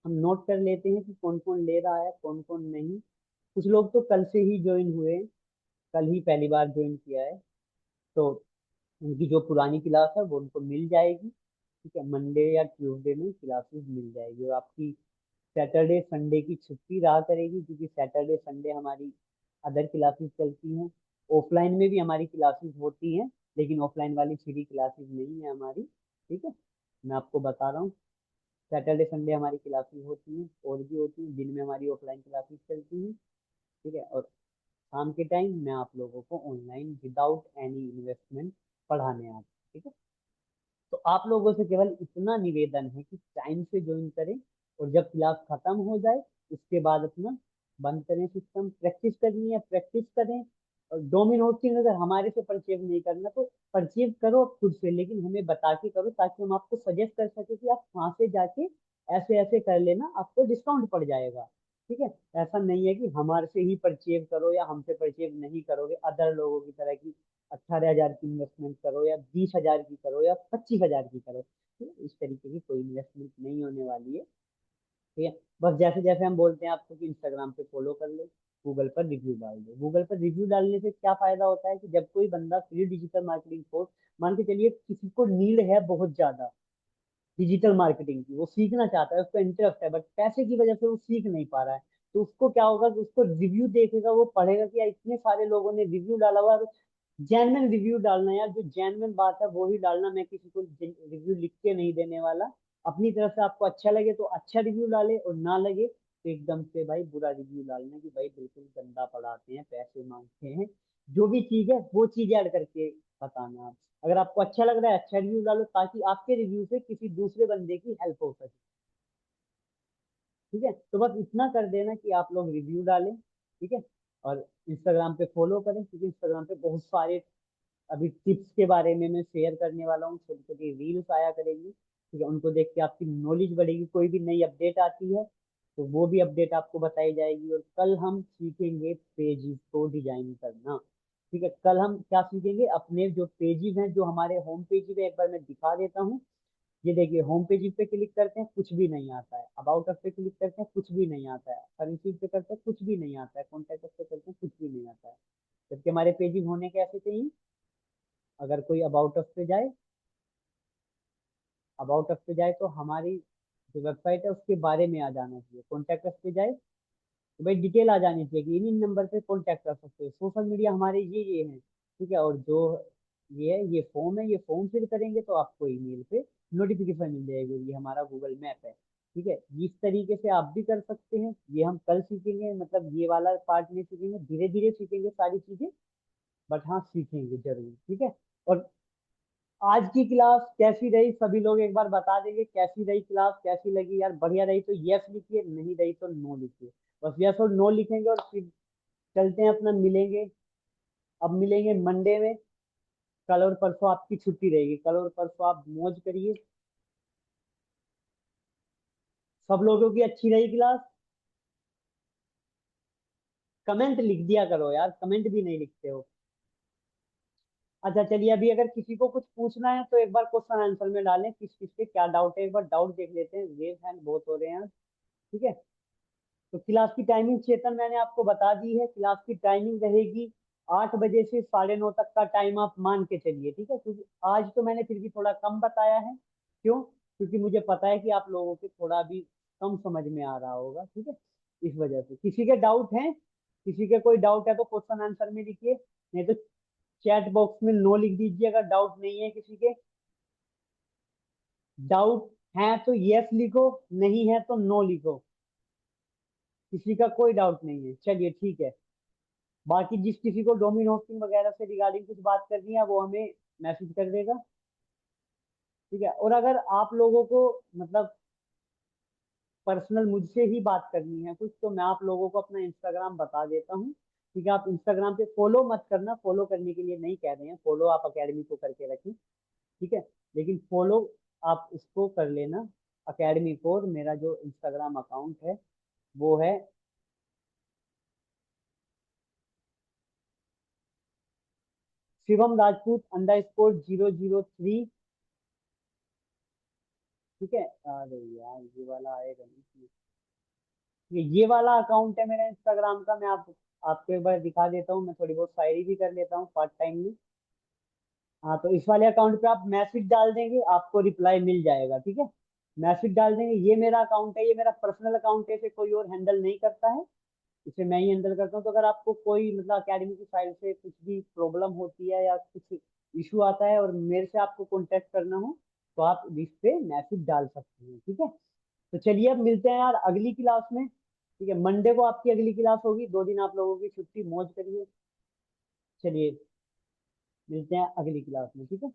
हम नोट कर लेते हैं कि कौन कौन ले रहा है, कौन कौन नहीं। कुछ लोग तो कल से ही ज्वाइन हुए, कल ही पहली बार ज्वाइन किया है, तो उनकी जो पुरानी क्लास है वो उनको मिल जाएगी। ठीक है, मंडे या ट्यूसडे में क्लासेस मिल जाएगी, और आपकी सैटरडे संडे की छुट्टी रहा करेगी, क्योंकि सैटरडे संडे हमारी अदर क्लासेस चलती हैं। ऑफलाइन में भी हमारी क्लासेस होती हैं, लेकिन ऑफलाइन वाली फ्री क्लासेस नहीं है हमारी। ठीक है, मैं आपको बता रहा हूँ, सैटरडे संडे हमारी क्लासेस होती हैं, और भी होती हैं, दिन में हमारी ऑफलाइन क्लासेस चलती हैं। ठीक है, और शाम के टाइम मैं आप लोगों को ऑनलाइन विदाउट एनी इन्वेस्टमेंट पढ़ाने आता हूँ। ठीक है, तो आप लोगों से केवल इतना निवेदन है कि टाइम से ज्वाइन करें, और जब क्लास खत्म हो जाए उसके बाद अपना बंद करें सिस्टम। प्रैक्टिस करनी है प्रैक्टिस करें, और डोमिन होस्टिंग अगर हमारे से परचेज नहीं करना तो परचेज करो खुद से, लेकिन हमें बता के करो, ताकि हम आपको सजेस्ट कर सके कि आप वहां से जाके ऐसे ऐसे कर लेना, आपको डिस्काउंट पड़ जाएगा। ठीक है, ऐसा नहीं है कि हमारे से ही परचेज करो या हमसे परचेज नहीं करोगे अदर लोगों की तरह की 18,000 की इन्वेस्टमेंट करो या 20,000 की करो या 25,000 की करो। ठीक है, इस तरीके की कोई इन्वेस्टमेंट नहीं होने वाली है। ठीक है, बस जैसे जैसे हम बोलते हैं आपको कि इंस्टाग्राम पे फॉलो कर लो, गूगल पर रिव्यू डाल दो। गूगल पर रिव्यू डालने से क्या फायदा होता है कि जब कोई बंदा फ्री डिजिटल मार्केटिंग कोर्स, मान के चलिए किसी को नीड है बहुत ज्यादा डिजिटल मार्केटिंग की, वो सीखना चाहता है, उसका इंटरेस्ट है, बट पैसे की वजह से वो सीख नहीं पा रहा है, तो उसको क्या होगा कि उसको रिव्यू देखेगा, वो पढ़ेगा कि यार इतने सारे लोगों ने रिव्यू डाला हुआ है, जेन्युइन रिव्यू डालना है यार, जो जेन्युइन बात है वो ही डालना, मैं किसी को रिव्यू लिख के नहीं देने वाला। अपनी तरफ से आपको अच्छा लगे तो अच्छा रिव्यू डाले, और ना लगे तो एकदम से भाई बुरा रिव्यू डालना कि भाई बिल्कुल गंदा पढ़ाते हैं, पैसे मांगते हैं। जो भी चीज है वो चीज ऐड करके बताना आप। अगर आपको अच्छा लग रहा है अच्छा रिव्यू डालो, ताकि आपके रिव्यू से किसी दूसरे बंदे की हेल्प हो सके। ठीक है, तो बस इतना कर देना कि आप लोग रिव्यू डालें। ठीक है, और इंस्टाग्राम पे फॉलो करें, क्योंकि इंस्टाग्राम पे बहुत सारे अभी टिप्स के बारे में मैं शेयर करने वाला हूँ, छोटी छोटी रील्स आया करेगी। ठीक है, उनको देख के आपकी नॉलेज बढ़ेगी, कोई भी नई अपडेट आती है तो वो भी अपडेट आपको बताई जाएगी। और कल हम सीखेंगे पेजेस को डिजाइन करना। ठीक है, कल हम क्या सीखेंगे, अपने जो पेजेस हैं, जो हमारे होम पेज है, एक बार मैं दिखा देता हूँ। ये देखिए, होम पेज पे क्लिक करते हैं कुछ भी नहीं आता है, अबाउट अस पे क्लिक करते हैं कुछ भी नहीं आता है, सर्विसेज पे करते हैं कुछ भी नहीं आता है, कॉन्टेक्ट पे करते हैं कुछ भी नहीं आता है। जबकि हमारे पेजेस होने कैसे चाहिए, अगर कोई अबाउट अस पे जाए, अबाउट अस पे जाए तो हमारी जो वेबसाइट है उसके बारे में आ जाना चाहिए। कॉन्टैक्ट अस पे जाए तो भाई डिटेल आ जानी चाहिए कि इन इन नंबर पे कॉन्टैक्ट कर सकते हो, सोशल मीडिया हमारे ये हैं। ठीक है, और जो ये है, ये फॉर्म है, ये फॉर्म फिल करेंगे तो आपको ईमेल पे नोटिफिकेशन मिल जाएगी, ये हमारा गूगल मैप है। ठीक है, इस तरीके से आप भी कर सकते हैं। ये हम कल सीखेंगे, मतलब ये वाला पार्ट नहीं सीखेंगे, धीरे धीरे सीखेंगे सारी चीजें, बट हाँ सीखेंगे जरूर। ठीक है, और आज की क्लास कैसी रही सभी लोग एक बार बता देंगे, कैसी रही क्लास, कैसी लगी यार, बढ़िया रही तो यस लिखिए, नहीं रही तो नो लिखिए। बस यस और नो लिखेंगे, और फिर चलते हैं अपना, मिलेंगे। अब मिलेंगे मंडे में। कल और परसों आपकी छुट्टी रहेगी, कल और परसों आप मौज करिए। सब लोगों की अच्छी रही क्लास। कमेंट लिख दिया करो यार, कमेंट भी नहीं लिखते हो। अच्छा चलिए, अभी अगर किसी को कुछ पूछना है तो एक बार क्वेश्चन आंसर में डालें, किस किस के क्या डाउट है, एक बार डाउट देख लेते हैं, रेज हैंड बहुत हो रहे हैं। ठीक है, तो क्लास की टाइमिंग चेतन मैंने आपको बता दी है, क्लास की टाइमिंग रहेगी 8 बजे से 9:30 तक का टाइम आप मान के चलिए। ठीक है, क्योंकि आज तो मैंने फिर भी थोड़ा कम बताया है। क्यों, क्योंकि मुझे पता है कि आप लोगों के थोड़ा भी कम समझ में आ रहा होगा। ठीक है, इस वजह से किसी के डाउट हैं, किसी के कोई डाउट है तो क्वेश्चन आंसर में लिखिए, नहीं तो चैट बॉक्स में नो लिख दीजिए अगर डाउट नहीं है किसी के। डाउट है तो यस लिखो, नहीं है तो नो लिखो। किसी का कोई डाउट नहीं है, चलिए ठीक है। बाकी जिस किसी को डोमेन होस्टिंग वगैरह से रिगार्डिंग कुछ बात करनी है वो हमें मैसेज कर देगा। ठीक है, और अगर आप लोगों को मतलब पर्सनल मुझसे ही बात करनी है कुछ, तो मैं आप लोगों को अपना इंस्टाग्राम बता देता हूँ। ठीक है, आप इंस्टाग्राम पे फॉलो मत करना, फॉलो करने के लिए नहीं कह रहे हैं, फॉलो आप अकेडमी को करके रखें। ठीक है, लेकिन फॉलो आप उसको कर लेना, अकेडमी को। और मेरा जो इंस्टाग्राम अकाउंट है वो है शिवम राजपूत _003। ठीक है, अरे यार ये वाला आएगा नहीं, ये वाला अकाउंट है मेरा इंस्टाग्राम का। मैं आपको एक बार दिखा देता हूँ, मैं थोड़ी बहुत शायरी भी कर लेता हूँ पार्ट टाइम में। हाँ, तो इस वाले अकाउंट पे आप मैसेज डाल देंगे, आपको रिप्लाई मिल जाएगा, ठीक है। मैसेज डाल देंगे, ये मेरा अकाउंट है, ये मेरा पर्सनल अकाउंट है, इसे कोई और हैंडल नहीं करता है, इसे मैं ही हैंडल करता हूँ। तो अगर आपको कोई मतलब अकेडमी की साइड से कुछ भी प्रॉब्लम होती है या कुछ इशू आता है और मेरे से आपको कांटेक्ट करना हो, तो आप इस पे मैसेज डाल सकते हैं, ठीक है। तो चलिए अब मिलते हैं यार अगली क्लास में, ठीक है। मंडे को आपकी अगली क्लास होगी, 2 दिन आप लोगों की छुट्टी, मौज करिए। चलिए मिलते हैं अगली क्लास में, ठीक है।